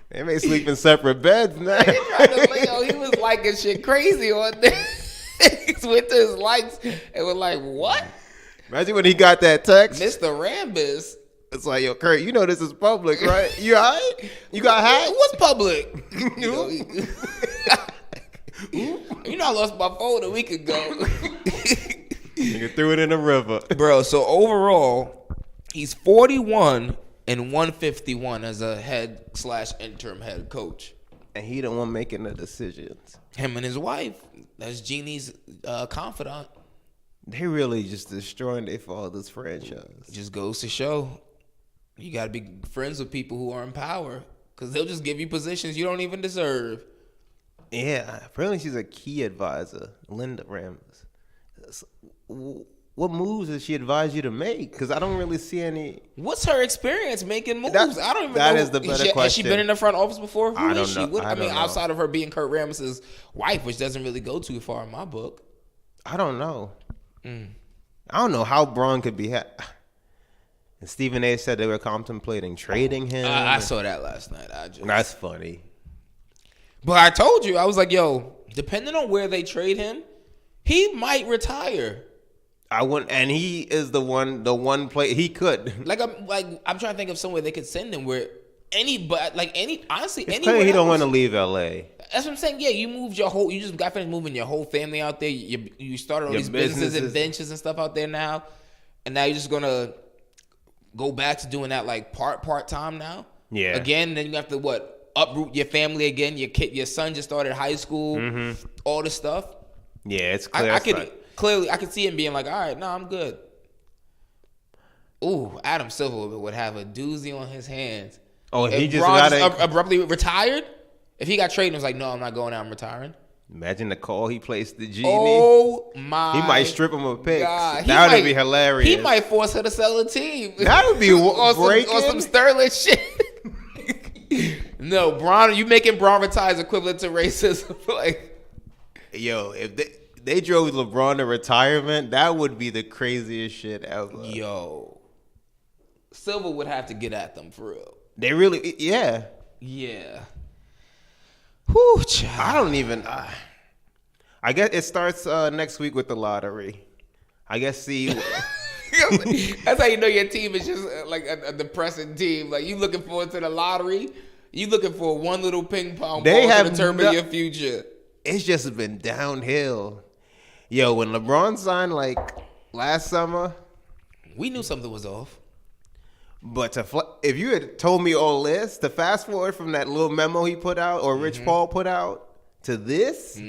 They may sleep in separate beds now. he was liking shit crazy on there. He went to his likes and was like, what? Imagine when he got that text. Mr. Rambus. It's like, yo, Kurt, you know this is public, right? You all right? You got hacked? What's public? You know I lost my phone a week ago. Nigga threw it in the river. Bro, so overall, he's 41 and 151 as a head/interim head coach. And he the one making the decisions. Him and his wife. That's Jeannie's confidant. They really just destroying their father's franchise. Just goes to show you got to be friends with people who are in power because they'll just give you positions you don't even deserve. Yeah, apparently she's a key advisor, Linda Rambus. What moves does she advise you to make? Because I don't really see any. What's her experience making moves? I don't even know. That is the better question. Has she been in the front office before? Who is she? I I mean, don't know. outside of her being Kurt Ramos's wife, which doesn't really go too far in my book. I don't know. I don't know how Braun could be. And Stephen A. said they were contemplating trading him. I saw that last night. That's funny. But I told you, I was like, yo, depending on where they trade him, he might retire. I wouldn't, and he is the one play he could. I'm trying to think of somewhere they could send him where honestly, It's anywhere he don't else. want to leave LA. That's what I'm saying. Yeah, you just got finished moving your whole family out there. You started all Your these businesses and businesses. ventures and stuff out there now, and now you're just gonna go back to doing that like part time now. Yeah. Again, then you have to uproot your family again. Your son just started high school. All this stuff. Yeah, it's clear. I could see him being like, all right, no, I'm good. Ooh, Adam Silver would have a doozy on his hands. Oh, he If just Braun got abruptly retired. If he got traded and was like, no, I'm not going out, I'm retiring. Imagine the call he placed to Genie. Oh my! He might strip him of picks. God. That would be hilarious. He might force her to sell a team. That would be breaking. Or some Sterling shit. No, Braun, you making Braun retire is equivalent to racism. Like, yo, if they drove LeBron to retirement, that would be the craziest shit ever. yo, Silver would have to get at them for real. They really, yeah. Yeah. Whew, child. I don't even. I guess it starts next week with the lottery. I guess see. That's how you know your team is just like a depressing team. Like you looking forward to the lottery. You looking for one little ping pong ball to determine your future. It's just been downhill. Yo, when LeBron signed like last summer, we knew something was off. But if you had told me all this, to fast forward from that little memo he put out or Rich Paul put out to this.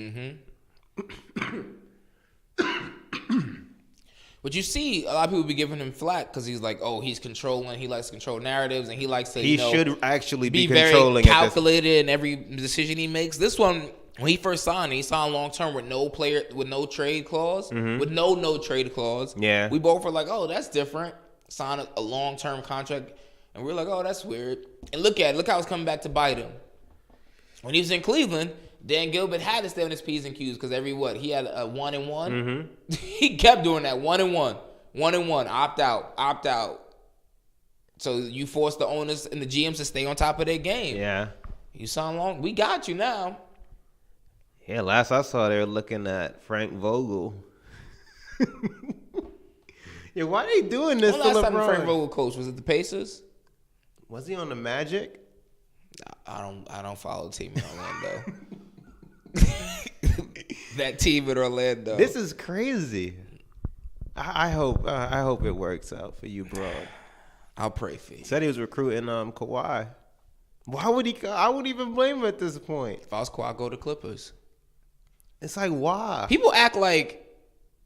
But you see, a lot of people be giving him flack because he's like, oh, he's controlling. He likes to control narratives, and he likes to, should actually be very controlling calculated in every decision he makes. This one, when he first signed, he signed long term with no trade clause, with no trade clause. Yeah, we both were like, oh, that's different. Sign a long term contract, and we're like, oh, that's weird. And look how it's coming back to bite him. When he was in Cleveland, Dan Gilbert had to stay on his P's and Q's because he had a 1-1. He kept doing that 1-1, opt out. So you force the owners and the GMs to stay on top of their game. Yeah, you sound long. We got you now. Yeah, last I saw they were looking at Frank Vogel. Yeah, why are they doing this to LeBron? Last time Frank Vogel coached, was it the Pacers? Was he on the Magic? I don't follow the team in Orlando. That team in Orlando. This is crazy. I hope it works out for you, bro. I'll pray for you. Said he was recruiting Kawhi. Why would he? I wouldn't even blame him at this point. If I was Kawhi, I'd go to Clippers. It's like, why? People act like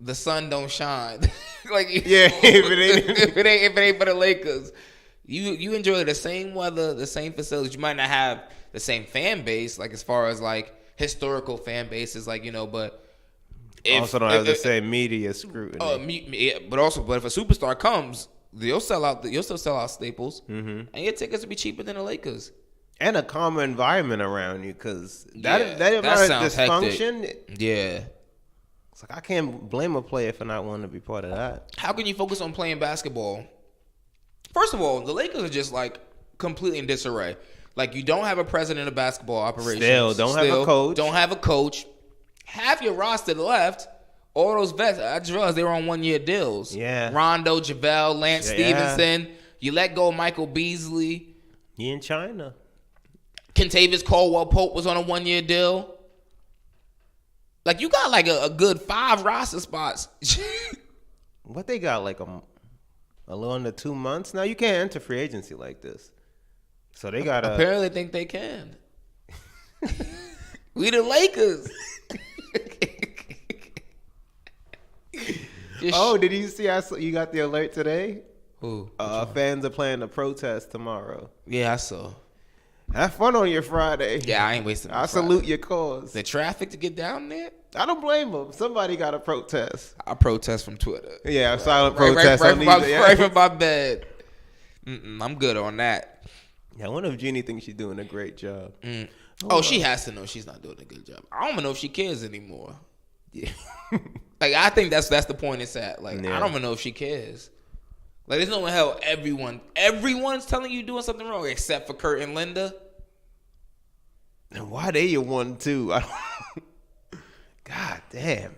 the sun don't shine. Like, yeah, if it ain't for the Lakers. You enjoy the same weather, the same facilities. You might not have the same fan base, like as far as like historical fan bases, like, but also don't have the same media scrutiny. But if a superstar comes, You'll sell out. You'll still sell out Staples, and your tickets will be cheaper than the Lakers. And a calmer environment around you, because that that amount of sounds dysfunction. hectic. Yeah. It's like I can't blame a player for not wanting to be part of that. How can you focus on playing basketball? First of all, the Lakers are just like completely in disarray. Like, you don't have a president of basketball operations. Don't have a coach. Don't have a coach. Half your roster left. All those vets, I just realized they were on 1-year deals. Yeah. Rondo, JaVale, Lance Stevenson. You let go of Michael Beasley. He in China. Kentavious Caldwell-Pope was on a 1-year deal. Like, you got like a good 5 roster spots. What they got, like a little under 2 months? Now you can't enter free agency like this. So they got apparently think they can. We the Lakers. Did you see? You got the alert today. Who? Fans are planning a protest tomorrow. Yeah, I saw. Have fun on your Friday. Yeah, I ain't wasting. I salute your cause. The traffic to get down there. I don't blame them. Somebody got to protest. I protest from Twitter. Yeah, silent protest. Right from my bed. I'm good on that. Yeah, I wonder if Jeannie thinks she's doing a great job. She has to know she's not doing a good job. I don't even know if she cares anymore. Yeah. Like, I think that's the point it's at. Like, I don't even know if she cares. Like, there's no hell everyone's telling you doing something wrong except for Kurt and Linda. And why they your 1-2? God damn.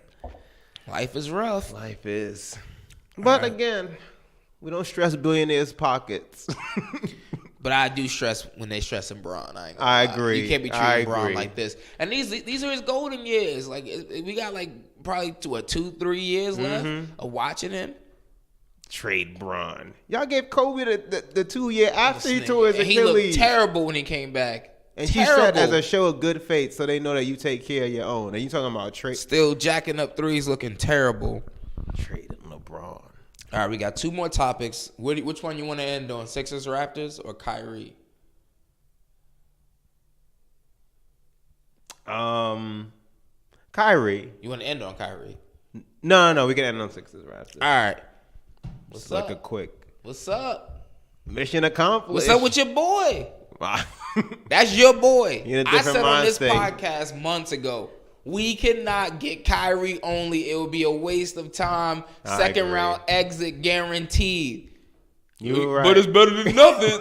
Life is rough. Life is. But again, we don't stress billionaires' pockets. But I do stress when they stressing Bron. I agree. You can't be treating Bron like this. And these are his golden years. Like, we got like probably 2-3 years left of watching him. Trade Bron. Y'all gave Kobe the 2 year after he tore his Achilles. He looked terrible when he came back. And she said as a show of good faith, so they know that you take care of your own. And you talking about trade? Still jacking up threes, looking terrible. Trading LeBron. All right, we got 2 more topics. Which one you want to end on? Sixers, Raptors, or Kyrie? Kyrie. You want to end on Kyrie? No. We can end on Sixers, Raptors. All right. What's up? Like a quick. What's up? Mission accomplished. What's up with your boy? That's your boy. I said on this podcast months ago, we cannot get Kyrie only. It would be a waste of time. Second round exit guaranteed. You were right. But it's better than nothing.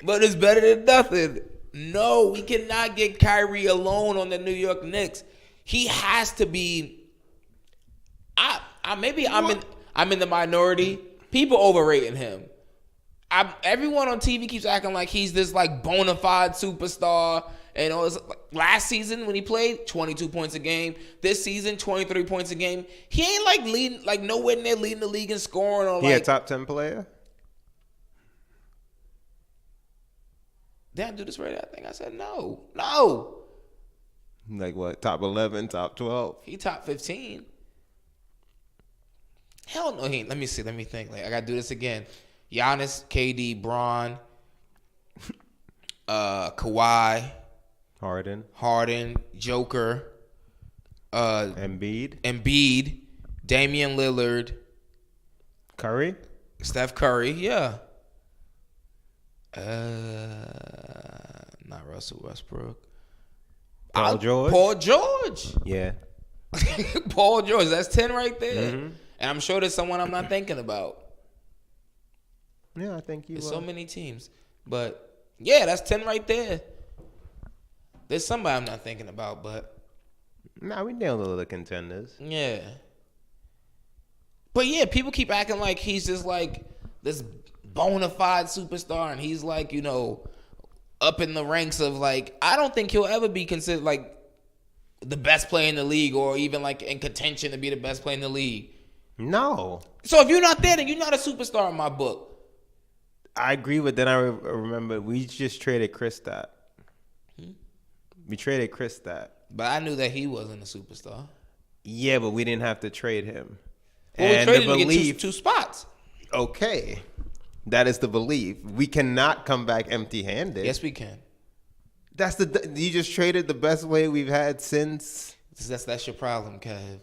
But it's better than nothing. No, we cannot get Kyrie alone on the New York Knicks. He has to be. I'm in the minority. People overrating him. Everyone on TV keeps acting like he's this like bona fide superstar. And it was like last season when he played 22 points a game. This season 23 points a game. He ain't like leading, like nowhere near leading the league in scoring or he a top 10 player. Did I do this right? I think I said no. Like what? Top 11, top 12. He top 15. Hell no, he ain't. Let me see. Let me think. Like, I gotta do this again. Giannis, KD, Bron, Kawhi, Harden, Joker, Embiid, Damian Lillard, Curry, Steph Curry, yeah. Not Russell Westbrook. Paul George. Yeah. Paul George. That's 10 right there. Mm-hmm. And I'm sure there's someone I'm not thinking about. Yeah, I think There's so many teams. But, yeah, that's 10 right there. There's somebody I'm not thinking about, but. Nah, we nailed all the contenders. Yeah. But, yeah, people keep acting like he's just like this bona fide superstar and he's like, you know, up in the ranks of like, I don't think he'll ever be considered like the best player in the league or even like in contention to be the best player in the league. No. So if you're not there, then you're not a superstar in my book. I agree, but then I remember we just traded Kristaps. We traded Kristaps. But I knew that he wasn't a superstar. Yeah, but we didn't have to trade him. Well, we traded him to get two spots. Okay. That is the belief. We cannot come back empty-handed. Yes, we can. You just traded the best way we've had since. That's your problem, Kev.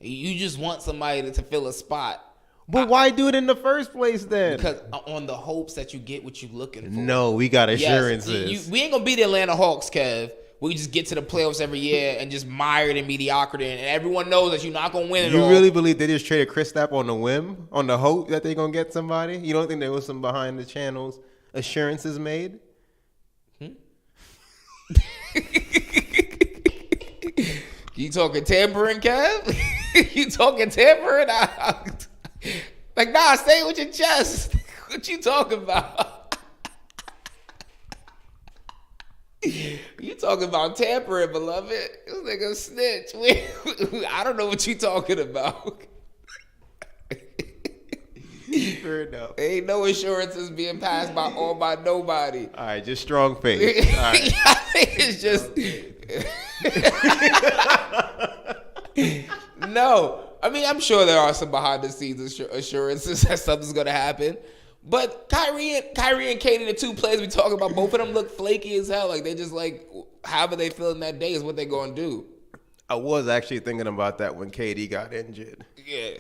You just want somebody to fill a spot. But why do it in the first place then? Because on the hopes that you get what you're looking for. No, we got assurances. Yes, we ain't gonna be the Atlanta Hawks, Kev. We just get to the playoffs every year and just mired in mediocrity, and everyone knows that you're not gonna win it all. You really believe they just traded Kristaps on the whim, on the hope that they're gonna get somebody? You don't think there was some behind the channels assurances made? You talking tampering, Kev? You talking tampering? Like, nah, stay with your chest. What you talking about? You talking about tampering, beloved? This nigga snitch. I don't know what you talking about. Fair enough. Ain't no assurances being passed by nobody. All right, just strong faith. All right. I think it's just no. I mean, I'm sure there are some behind the scenes assurances that something's gonna happen. But Kyrie and KD, the two players we talking about, both of them look flaky as hell. Like they just like however they feeling that day is what they gonna do. I was actually thinking about that when KD got injured. Yeah.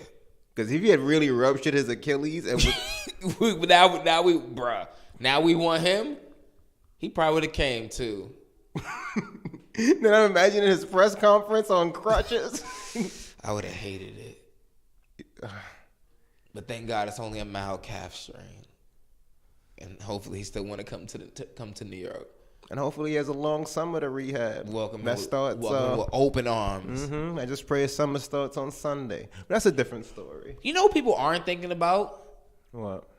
Because if he had really ruptured his Achilles and now we want him, he probably would have came too. Then I'm imagining his press conference on crutches. I would have hated it. But thank God it's only a mild calf strain. And hopefully he still want to come to New York. And hopefully he has a long summer to rehab. Welcome with open arms. Mm-hmm. I just pray his summer starts on Sunday. But that's a different story. You know what people aren't thinking about? What?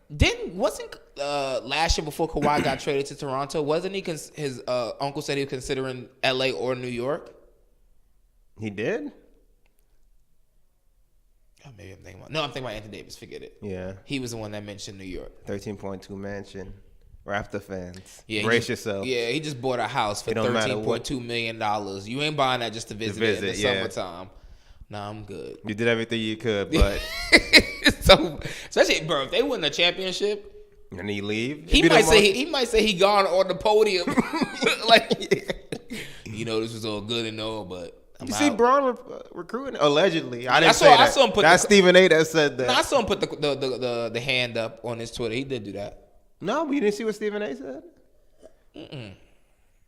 Wasn't last year before Kawhi got traded to Toronto, wasn't he his uncle said he was considering LA or New York? He did? Oh, maybe I'm thinking about Anthony Davis. Forget it. Yeah. He was the one that mentioned New York. 13.2 mansion. Raptor fans. Yeah, brace yourself. Yeah, he just bought a house for $13.2 million. You ain't buying that just to visit it in the summertime. Nah, I'm good. You did everything you could, but so especially, bro, if they win the championship and he leave, he might say he gone on the podium. Like, you know, this was all good and all, but you see Braun recruiting allegedly. I didn't say that. I saw him put that's Stephen A. that said that. No, I saw him put the hand up on his Twitter. He did do that. No, but you didn't see what Stephen A. said?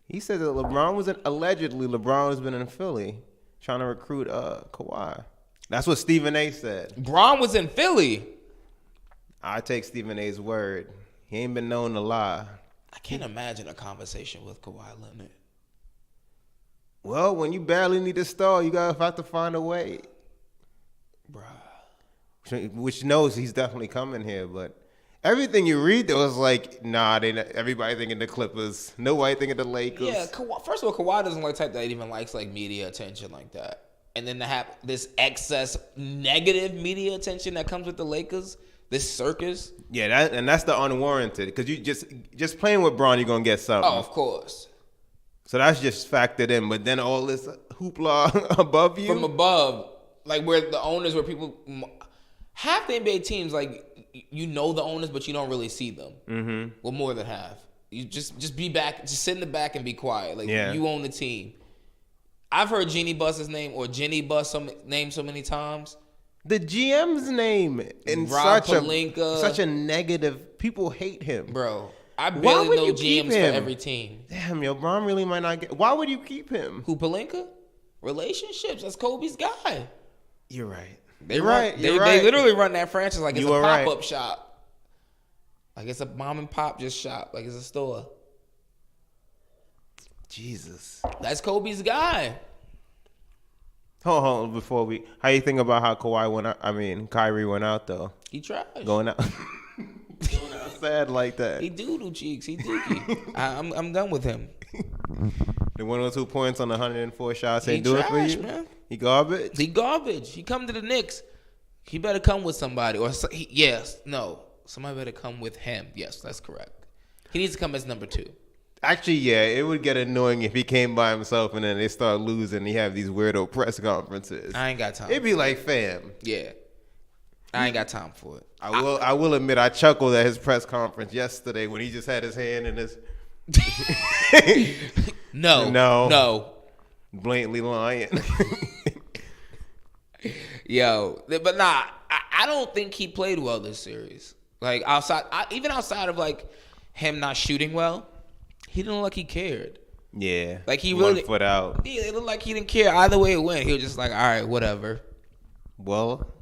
He said that allegedly LeBron has been in Philly trying to recruit Kawhi. That's what Stephen A. said. Braun was in Philly. I take Stephen A.'s word. He ain't been known to lie. I can't imagine a conversation with Kawhi Leonard. Well, when you barely need a star, you gotta have to find a way. Bruh. Which knows he's definitely coming here, but everything you read, though, is like, nah, everybody thinking the Clippers. Nobody thinking the Lakers. Yeah, first of all, Kawhi doesn't like the type that even likes like media attention like that. And then to have this excess negative media attention that comes with the Lakers, this circus. Yeah, that's the unwarranted. Because you just playing with Braun, you're going to get something. Oh, of course. So that's just factored in. But then all this hoopla above you. From above, like where the owners, where people, half the NBA teams, like, you know the owners, but you don't really see them. Mm-hmm. Well, more than half. You just be back, just sit in the back and be quiet. Like, you own the team. I've heard Jeannie Buss's name or Jenny Buss name so many times. The GM's name in such a negative. People hate him, bro. I barely know GMs for every team. Damn, yo, Braun really might not get. Why would you keep him? Who, Pelinka? Relationships. That's Kobe's guy. You're right. They literally run that franchise like it's a pop-up shop. Like it's a mom and pop just shop. Like it's a store. Jesus. That's Kobe's guy. Hold on, before how you think about how Kyrie went out though? He trash. Going out sad like that. He doodle cheeks. He dookie. I'm done with him. The 102 points on 104 shots ain't do it for you, man. He garbage. He come to the Knicks. He better come with somebody, or somebody better come with him. Yes, that's correct. He needs to come as number 2. Actually, yeah, it would get annoying if he came by himself and then they start losing. And he have these weirdo press conferences. I ain't got time. It'd be like, fam. Yeah, I ain't got time for it. I will admit, I chuckled at his press conference yesterday when he just had his hand in his. No. Blatantly lying. Yo, but nah, I don't think he played well this series. Like even outside of like him not shooting well, he didn't look like he cared. Yeah. Like he 1 really foot out. Yeah, it looked like he didn't care either way it went. He was just like, all right, whatever. Well,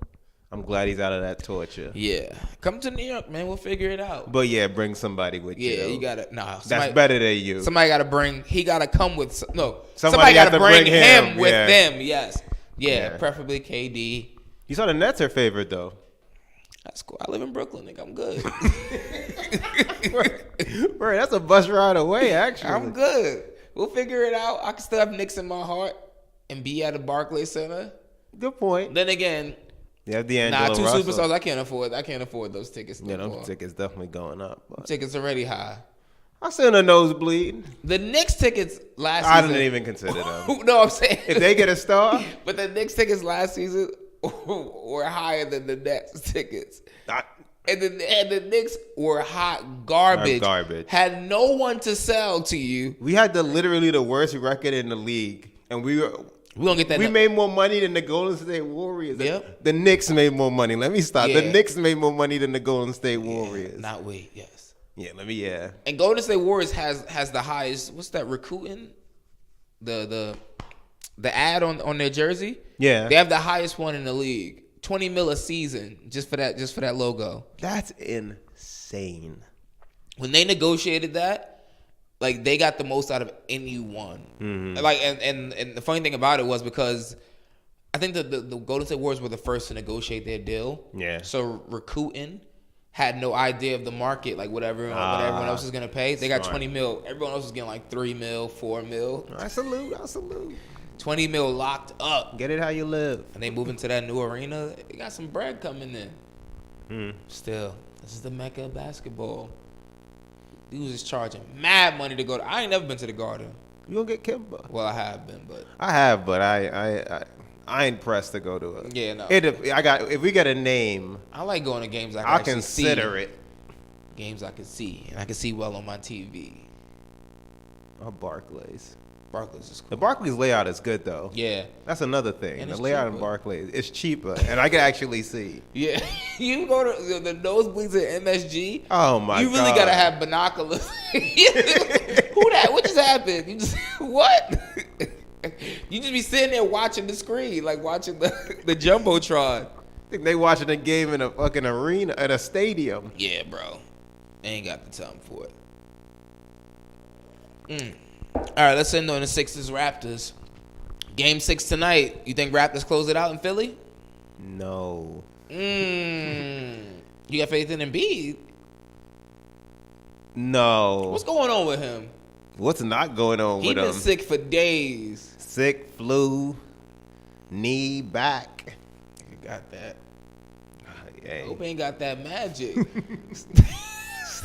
I'm glad he's out of that torture. Yeah, come to New York, man. We'll figure it out. But yeah, bring somebody with you. Yeah, though. you gotta. That's better than you. Somebody gotta bring. He gotta come with. Somebody Somebody gotta have to bring bring him him, with yeah. them. Yes. Yeah, Yeah. preferably KD. You saw the Nets are favored though. That's cool. I live in Brooklyn, nigga. I'm good. Right, that's a bus ride away. Actually, I'm good. We'll figure it out. I can still have Knicks in my heart and be at the Barclays Center. Good point. Then again, You have D'Angelo two Russell. superstars. I can't afford those tickets. Yeah, No those more. tickets definitely going up. But Tickets already high. I seen a nosebleed. The Knicks tickets last I season. didn't even consider them. No, I'm saying If they get a star, but the Knicks tickets last season were higher than the Nets tickets. And the Knicks were hot garbage. Garbage. Had no one to sell to you. we had literally the worst record in the league, and we don't get that. We made more money than the Golden State Warriors. Yep. The Knicks made more money. Let me stop. Yeah. The Knicks made more money than the Golden State Warriors. Not wait. Yes. Yeah. And Golden State Warriors has the highest. What's that recruiting? The ad on their jersey. Yeah. They have the highest one in the league. $20 million a season just for that logo. That's insane. When they negotiated that, like they got the most out of anyone. Mm-hmm. Like and the funny thing about it was because I think the Golden State Warriors were the first to negotiate their deal. Yeah. So Rakuten had no idea of the market, like what everyone else is gonna pay. They got smart. $20 million. Everyone else was getting like $3 million, $4 million. I salute. $20 million locked up. Get it how you live. And they move into that new arena. They got some bread coming in. Still, this is the mecca of basketball. Dudes is charging mad money to go to. I ain't never been to the Garden. You gonna get Kimba? Well, I have been, but I ain't pressed to go to it. Yeah, no. If we get a name, I like going to games I can I'll actually consider see. it. Games I can see, and I can see well on my TV. Or Barclays. Barclays is cool. The Barclays layout is good though. Yeah, That's another thing. And The it's layout in cheaper. Barclays is cheaper, and I can actually see. yeah. You go to the nosebleeds at MSG. Oh my god! You really gotta have binoculars. Who that? What just happened? You just what? You just be sitting there watching the screen, like watching the jumbotron. I think they watching a game in a fucking arena at a stadium. Yeah, bro. They ain't got the time for it. All right, let's end on the Sixers Raptors. Game 6 tonight. You think Raptors close it out in Philly? No. You got faith in Embiid? No. What's going on with him? What's not going on He with been him? sick for days. Sick, flu, knee, back. You got that. Hey. Hope he ain't got that magic. This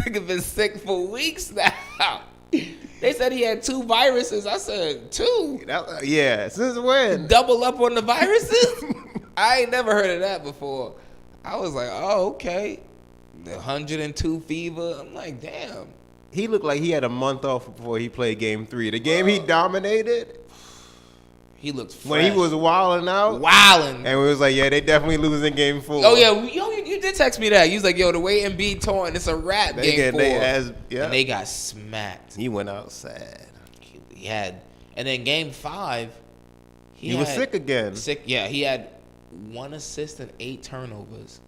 nigga been sick for weeks now. They said he had 2 viruses. I said 2. Yeah, since when? Double up on the viruses? I ain't never heard of that before. I was like, oh, okay. 102 fever. I'm like, damn. He looked like he had a month off before he played Game 3. The game he dominated, He looked fresh. when he was wilding out, wilding. and we was like, yeah, they definitely losing Game 4. Oh, yeah. Yo, you did text me that. You was like, yo, the way Embiid torn, it's a wrap They game 4. yeah. And they got smacked. He went out sad. He had. And then game 5, He was sick again. Sick. Yeah, he had 1 assist and 8 turnovers.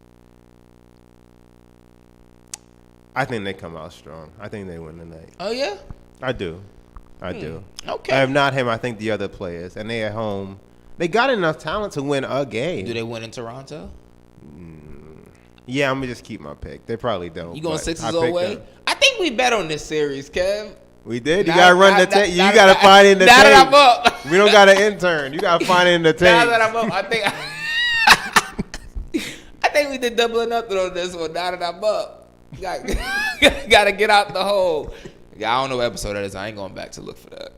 I think they come out strong. I think they win tonight. Oh, yeah? I do. Okay. Okay. Not him. I think the other players. And they at home. They got enough talent to win a game. Do they win in Toronto? Yeah, I'm going to just keep my pick. They probably don't. You going but Sixers I all picked way? them. I think we bet on this series, Kev. We did. You Now- got to run now- the tape. You now- got to now- find it in the now tape. that I'm up. We don't got an intern. You got to find it in the tape. Now that I'm up, I think we did double or nothing on this one. Now that I'm up. Got to get out the hole. Yeah, I don't know what episode that is. I ain't going back to look for that.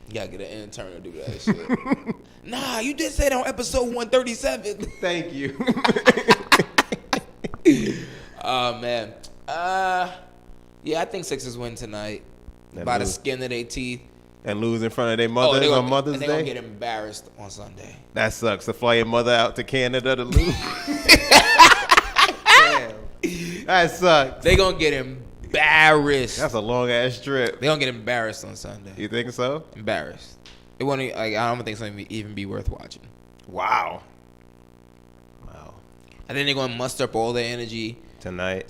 You got to get an intern to do that shit. Nah, you did say that on episode 137. Thank you. Oh, man. Yeah, I think Sixers win tonight. That By the move. skin of their teeth. And lose in front of their mothers on Mother's Day? They're going to get embarrassed on Sunday. That sucks. To fly your mother out to Canada to lose. Damn. That sucks. They're going to get embarrassed. That's a long-ass trip. They're going to get embarrassed on Sunday. You think so? Embarrassed. It won't, like, I don't think it's going to even be worth watching. Wow. I think they're going to muster up all their energy tonight.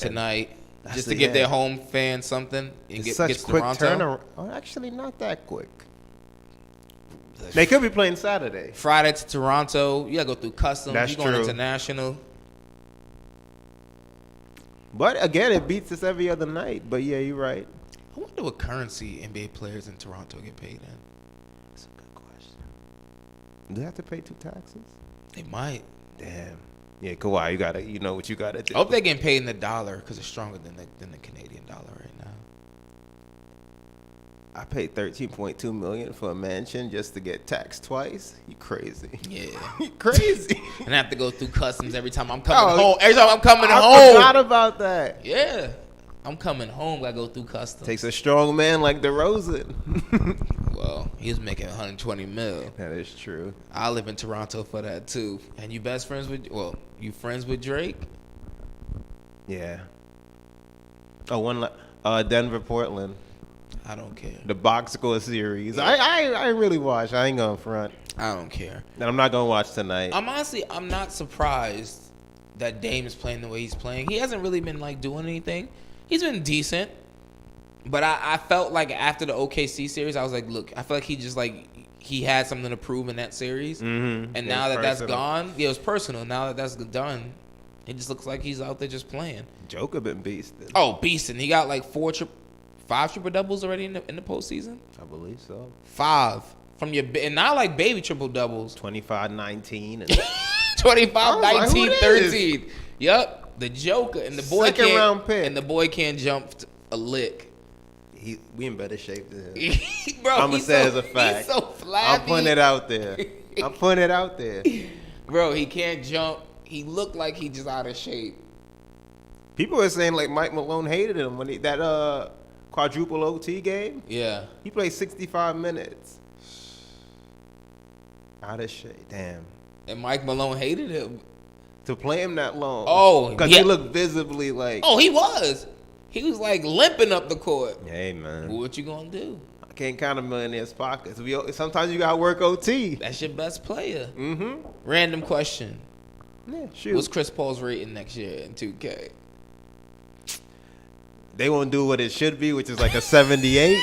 Just to give their home fans something. And it's such quick turnaround. Oh, actually, not that quick. They could be playing Saturday. Friday to Toronto. You got to go through customs. That's You're going true. international. But, again, it beats us every other night. But, yeah, you're right. I wonder what currency NBA players in Toronto get paid in. That's a good question. Do they have to pay 2 taxes? They might. Damn. Yeah, Kawhi, you know what you gotta do. I hope they're getting paid in the dollar because it's stronger than the Canadian dollar right now. I paid $13.2 million for a mansion just to get taxed twice. You crazy? Yeah, you crazy. And I have to go through customs every time I'm coming home. Every time I'm coming home. I forgot about that. Yeah, I'm coming home. I go through customs. Takes a strong man like DeRozan. Well, he was making $120 million. That is true. I live in Toronto for that too. And you friends with Drake? Yeah. Oh, Denver, Portland. I don't care. The box score series. Yeah. I really watch. I ain't gonna front. I don't care. And I'm not gonna watch tonight. I'm not surprised that Dame is playing the way he's playing. He hasn't really been like doing anything. He's been decent. But I felt like after the OKC series, I was like, look, I feel like he had something to prove in that series. Mm-hmm. And now that that's gone, it was personal. Now that that's done, it just looks like he's out there just playing. Joker been beasting. Oh, beasting. He got like 5 triple doubles already in the postseason. I believe so. 5 from and not like baby triple doubles. 25-19 and 25-19, 13. Yep, the Joker and the boy Second round pick. And the boy can't jump a lick. We in better shape than him. Bro, I'm gonna say as a fact. He's so flabby. I'm putting it out there. Bro, he can't jump. He looked like he just out of shape. People are saying like Mike Malone hated him when that quadruple OT game. Yeah. He played 65 minutes. Out of shape. Damn. And Mike Malone hated him. To play him that long. Oh, because he looked visibly like. Oh, he was. He was like limping up the court. Hey, man. Well, what you gonna do? I can't count a millionaire's pockets. Sometimes you gotta work OT. That's your best player. Mm-hmm. Random question. Yeah, shoot. What's Chris Paul's rating next year in 2K? They won't do what it should be, which is like a 78,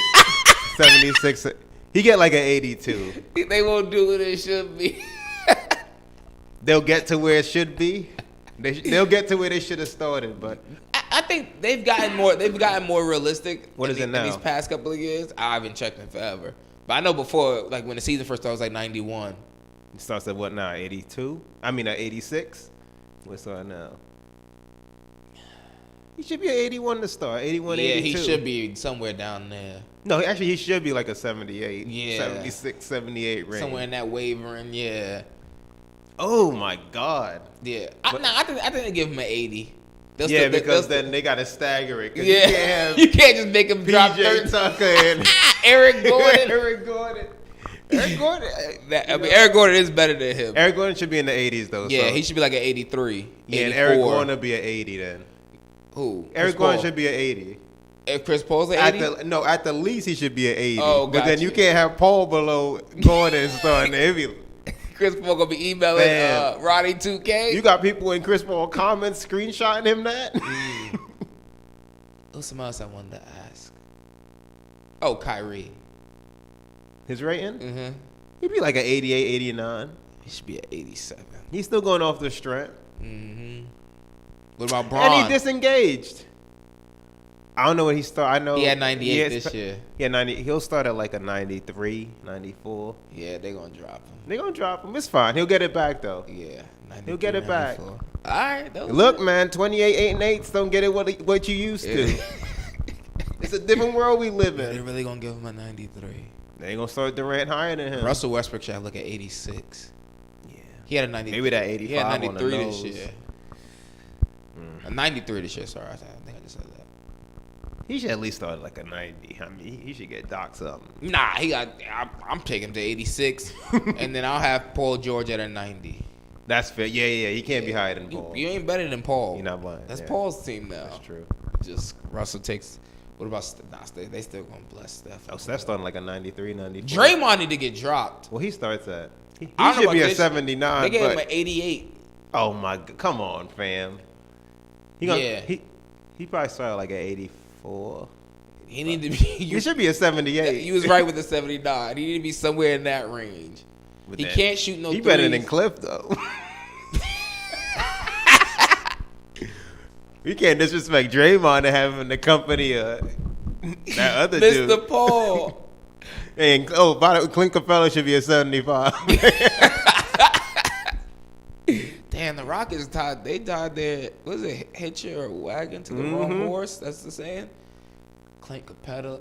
76. He get like an 82. They won't do what it should be. They'll get to where it should be. They'll get to where they should have started, but I think they've gotten more realistic. What is it now? In these past couple of years, I haven't checked in forever. But I know before, like when the season first started, it was like 91. It starts at what now? 82? I mean, at 86. What's on now? He should be an 81 to start. 81, yeah, 82. he should be somewhere down there. No, actually, he should be like a 78. Yeah. 76, 78 range. Somewhere in that wavering, yeah. Oh, my God. Yeah. I think they give him an 80. Because then they got to stagger it. Yeah. You can't just make him drop PJ 30. Tucker and Eric Gordon. Eric Gordon. Eric Gordon is better than him. Eric Gordon should be in the 80s, though. Yeah, so. he should be like an 83. Yeah, 84. and Eric Gordon will be an 80 then. Who? Eric Gordon should be an 80. If Chris Paul's an 80? At the least he should be an 80. Oh, but then you can't have Paul below Gordon starting there. Chris Paul gonna be emailing Roddy 2K. You got people in Chris Paul comments screenshotting him that. Who's something else I wanted to ask? Oh, Kyrie. His rating? Mm-hmm. He'd be like an 88, 89. He should be at 87. He's still going off the strength. Mm-hmm. What about Braun? And he disengaged. I don't know what he started. I know he had 98 this year. Yeah, 90. He'll start at like a 93, 94. Yeah, they're gonna drop him. They're gonna drop him. It's fine. He'll get it back though. Yeah, he'll get it back. All right. Look, man, 28, 8, and 8s don't get it what you used to. It's a different world we live in. They're really gonna give him a 93. They ain't gonna start Durant higher than him. Russell Westbrook should look at 86. Yeah, he had a 90. Maybe that 85. He had 93 this nose. year. A 93 this year. Sorry, I think I just said that. He should at least start like a 90. I mean, he should get Doc something. Nah, I'm taking him to 86, and then I'll have Paul George at a 90. That's fair. Yeah. He can't be higher than Paul. You ain't better than Paul. You're not lying. That's yeah. Paul's team now. That's true. Just Russell takes. What about they still gonna bless Steph? Oh, Steph's starting like a 93, 94. Draymond need to get dropped. Well, he starts at. He I don't know should be about a this. 79. They gave but, him an 88. oh my! Come on, fam. Yeah. He probably started like an 84. He need to be. He should be a 78. You was right with the 79. He need to be somewhere in that range. With He that. can't shoot no. He threes. better than Cliff though. We can't disrespect Draymond and have him in the company of that other dude. Mr. Paul. And by the way, Clint Capella should be a 75. Damn, the Rockets tied. They tied their. Was it hitch your wagon to the wrong horse? That's the saying. Clint Capella.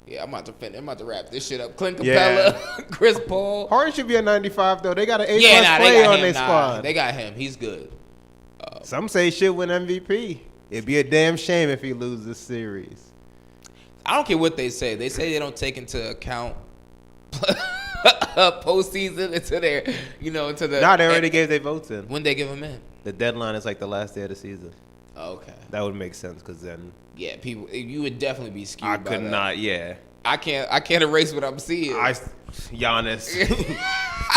Yeah, I'm about to wrap this shit up. Clint Capella, Chris Paul. Harden should be a 95 though. They got an A+ They player got on him. their squad. They got him. He's good. Some say he should win MVP. It'd be a damn shame if he loses this series. I don't care what they say. They say they don't take into account postseason into their, into the. Nah, they already gave their votes in. When they give them in. The deadline is like the last day of the season. Okay. That would make sense because then Yeah, you would definitely be skewed. I by could that. not. Yeah, I can't erase what I'm seeing. Giannis.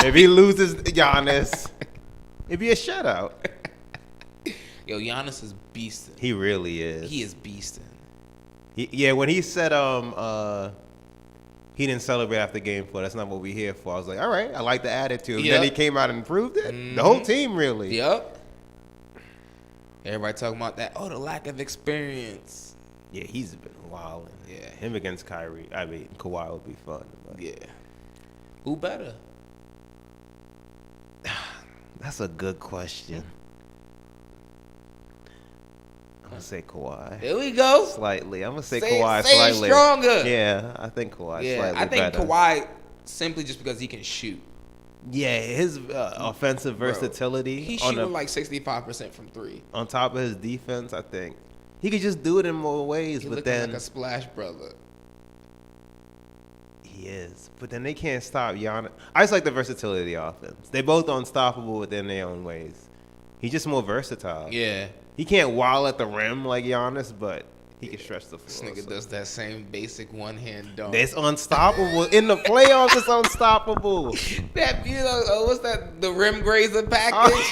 If he loses Giannis, it'd be a shutout. Yo, Giannis is beasting. He really is. He is beasting. When he said he didn't celebrate after game 4, that's not what we're here for. I was like, all right, I like the attitude. Yep. Then he came out and proved it. The whole team really. Yep. Everybody talking about that. Oh, the lack of experience. Yeah, he's been wilding. Yeah. Him against Kyrie. I mean, Kawhi would be fun. But. Yeah. Who better? That's a good question. I'm going to say Kawhi. There we go. Slightly. I'm going to say Say Kawhi it slightly. stronger. Yeah, I think Kawhi Yeah, slightly I think better. Kawhi simply just because he can shoot. Yeah, his offensive versatility. He's on shooting like 65% from 3. on top of his defense, I think. He could just do it in more ways, He but looking then like a splash brother. he is. But then they can't stop Giannis. I just like the versatility of the offense. They both unstoppable within their own ways. He's just more versatile. Yeah. He can't wall at the rim like Giannis, but he can stretch the This floor. nigga does that same basic one-hand dunk. It's unstoppable. In the playoffs, it's unstoppable. That, what's that? The rim grazer package?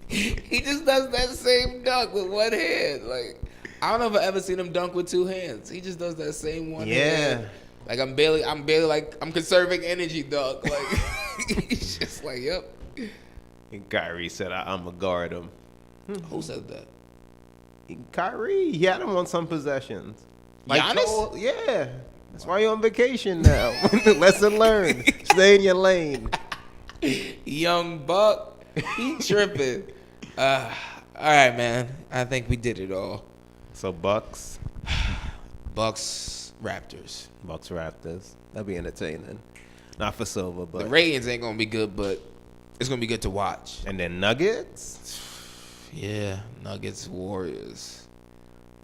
He just does that same dunk with one hand. Like, I don't know if I've ever seen him dunk with 2 hands. He just does that same one hand. Like, I'm barely like, I'm conserving energy dunk. Like, he's just like, yep. And Kyrie said, I'm going to guard him. Who said that? Kyrie, he had him on some possessions. Giannis? Yeah. That's why you're on vacation now. Lesson learned. Stay in your lane. Young Buck, he tripping. All right, man. I think we did it all. So Bucks Raptors. Raptors. That'd be entertaining. Not for Silver, but The ratings ain't gonna be good, but it's gonna be good to watch. and then Nuggets. Yeah, Nuggets, Warriors.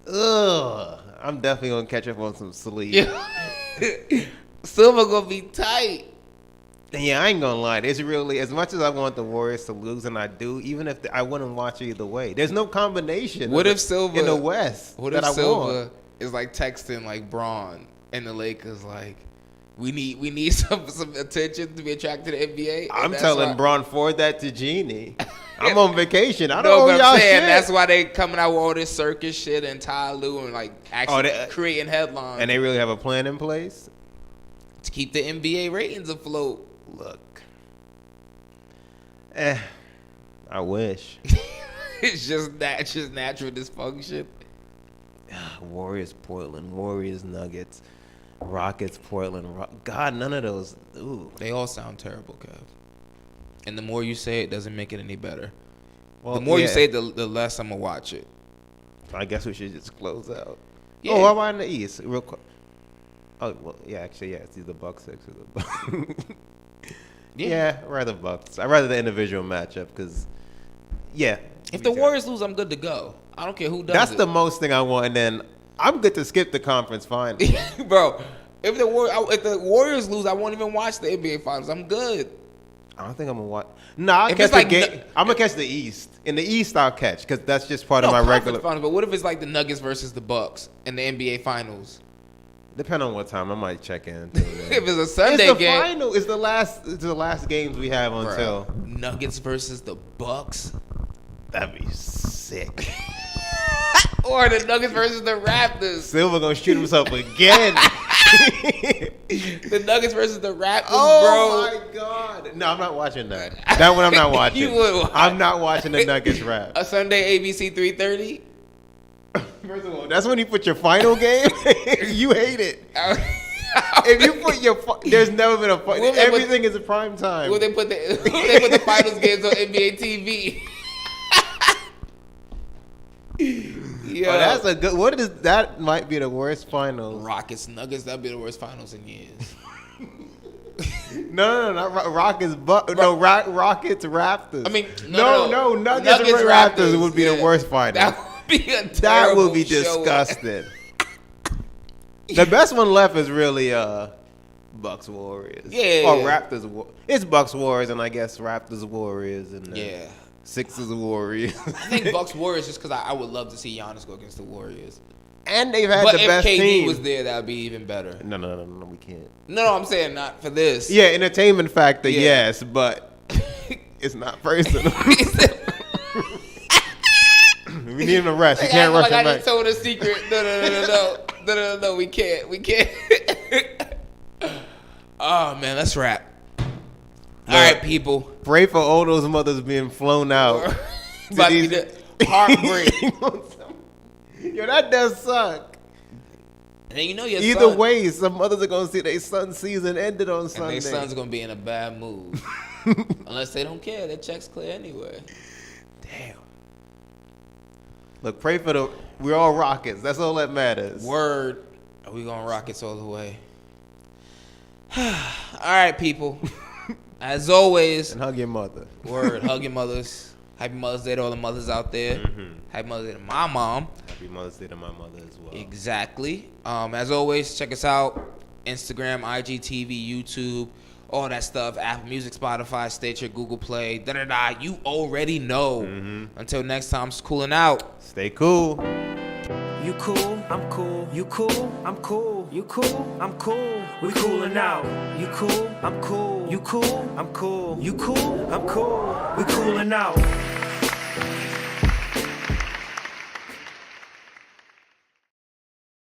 Ugh. I'm definitely gonna catch up on some sleep. Yeah. Silver gonna be tight. Yeah, I ain't gonna lie. There's really, as much as I want the Warriors to lose, and I do, even if I wouldn't watch either way. There's no combination. What if Silver in the West? What that if I Silver want. is like texting like Braun and the Lakers like, we need some attention to be attracted to the NBA. And I'm that's telling why- Braun forward that to Genie. I'm on vacation. I No, don't but owe I'm y'all saying shit. that's why they coming out with all this circus shit and Ty Lue and like actually creating headlines And they really have a plan in place. to keep the NBA ratings afloat. Look. I wish. It's just natural dysfunction. Warriors, Portland. Warriors, Nuggets. Rockets, Portland. God, none of those. Ooh. They all sound terrible, Kev. And the more you say it, doesn't make it any better. Well, The more you yeah. say it, the less I'm gonna watch it. I guess we should just close out. Yeah. Oh, how about in the East? Real quick. Oh, well, yeah, actually, yeah. It's either Bucks 6 or the Bucks. Yeah, I'd rather Bucks. I'd rather the individual matchup because, yeah. If the Warriors lose, I'm good to go. I don't care who does That's it. the most thing I want, and then I'm good to skip the conference finals. Bro, if the Warriors lose, I won't even watch the NBA finals. I'm good. I don't think I'm gonna watch. No, I'll If catch it's the like game. I'm gonna catch the East. In the East, I'll catch because that's just part of my conference regular. finals, but what if it's like the Nuggets versus the Bucks in the NBA finals? Depending on what time, I might check in. If it's a Sunday It's the game, final. It's the last games we have until. Bruh, Nuggets versus the Bucks, That'd be sick. or the Nuggets versus the Raptors. Silver gonna shoot himself again. The Nuggets versus the Raptors, Oh bro. my god! No, I'm not watching that. That one I'm not watching. You would watch. I'm not watching the Nuggets rap. A Sunday ABC 3:30. First of all, that's when you put your final game. You hate it. If you put your, there's never been a final. Will they put- Everything is a prime time. Will they put the finals games on NBA TV? Yo. Oh, that's a good. What is that? Might be the worst finals. Rockets Nuggets. That'd be the worst finals in years. No, not Rockets. Rockets Raptors. I mean, no, Nuggets Raptors would be the worst final. That would be a terrible That would be show. disgusting. The best one left is really Bucks Warriors. Yeah. Or Raptors. It's Bucks Warriors and I guess Raptors Warriors and Yeah. Sixers Warriors. I think Bucks Warriors just because I would love to see Giannis go against the Warriors. And they've had But the if best KD team. was there, that would be even better. No, we can't. No, I'm saying not for this. Yeah, entertainment factor, Yeah. yes, but it's not personal. We need him to rest. You can't rush like him I back. just told a secret. No, we can't. Oh man, let's wrap. All right, people. Pray for all those mothers being flown out. About to be the heartbreak. Yo, that does suck. And then you know your Either son, way, some mothers are gonna see their son's season ended on and Sunday. their son's gonna be in a bad mood. Unless they don't care, their check's clear anyway. Damn. Look, pray for we're all Rockets. That's all that matters. Word. Are we gonna Rockets all the way? All right, people. As always, And hug your mother. word, hug your mothers. Happy Mother's Day to all the mothers out there. Happy Mother's Day to my mom. Happy Mother's Day to my mother as well. Exactly. As always, check us out. Instagram, IGTV, YouTube, all that stuff. Apple Music, Spotify, Stitcher, Google Play, You already know. Until next time, it's cooling out. Stay cool. You cool, I'm cool. You cool, I'm cool. You cool, I'm cool. We coolin' out. You cool, I'm cool. You cool, I'm cool. You cool, I'm cool. We coolin' out.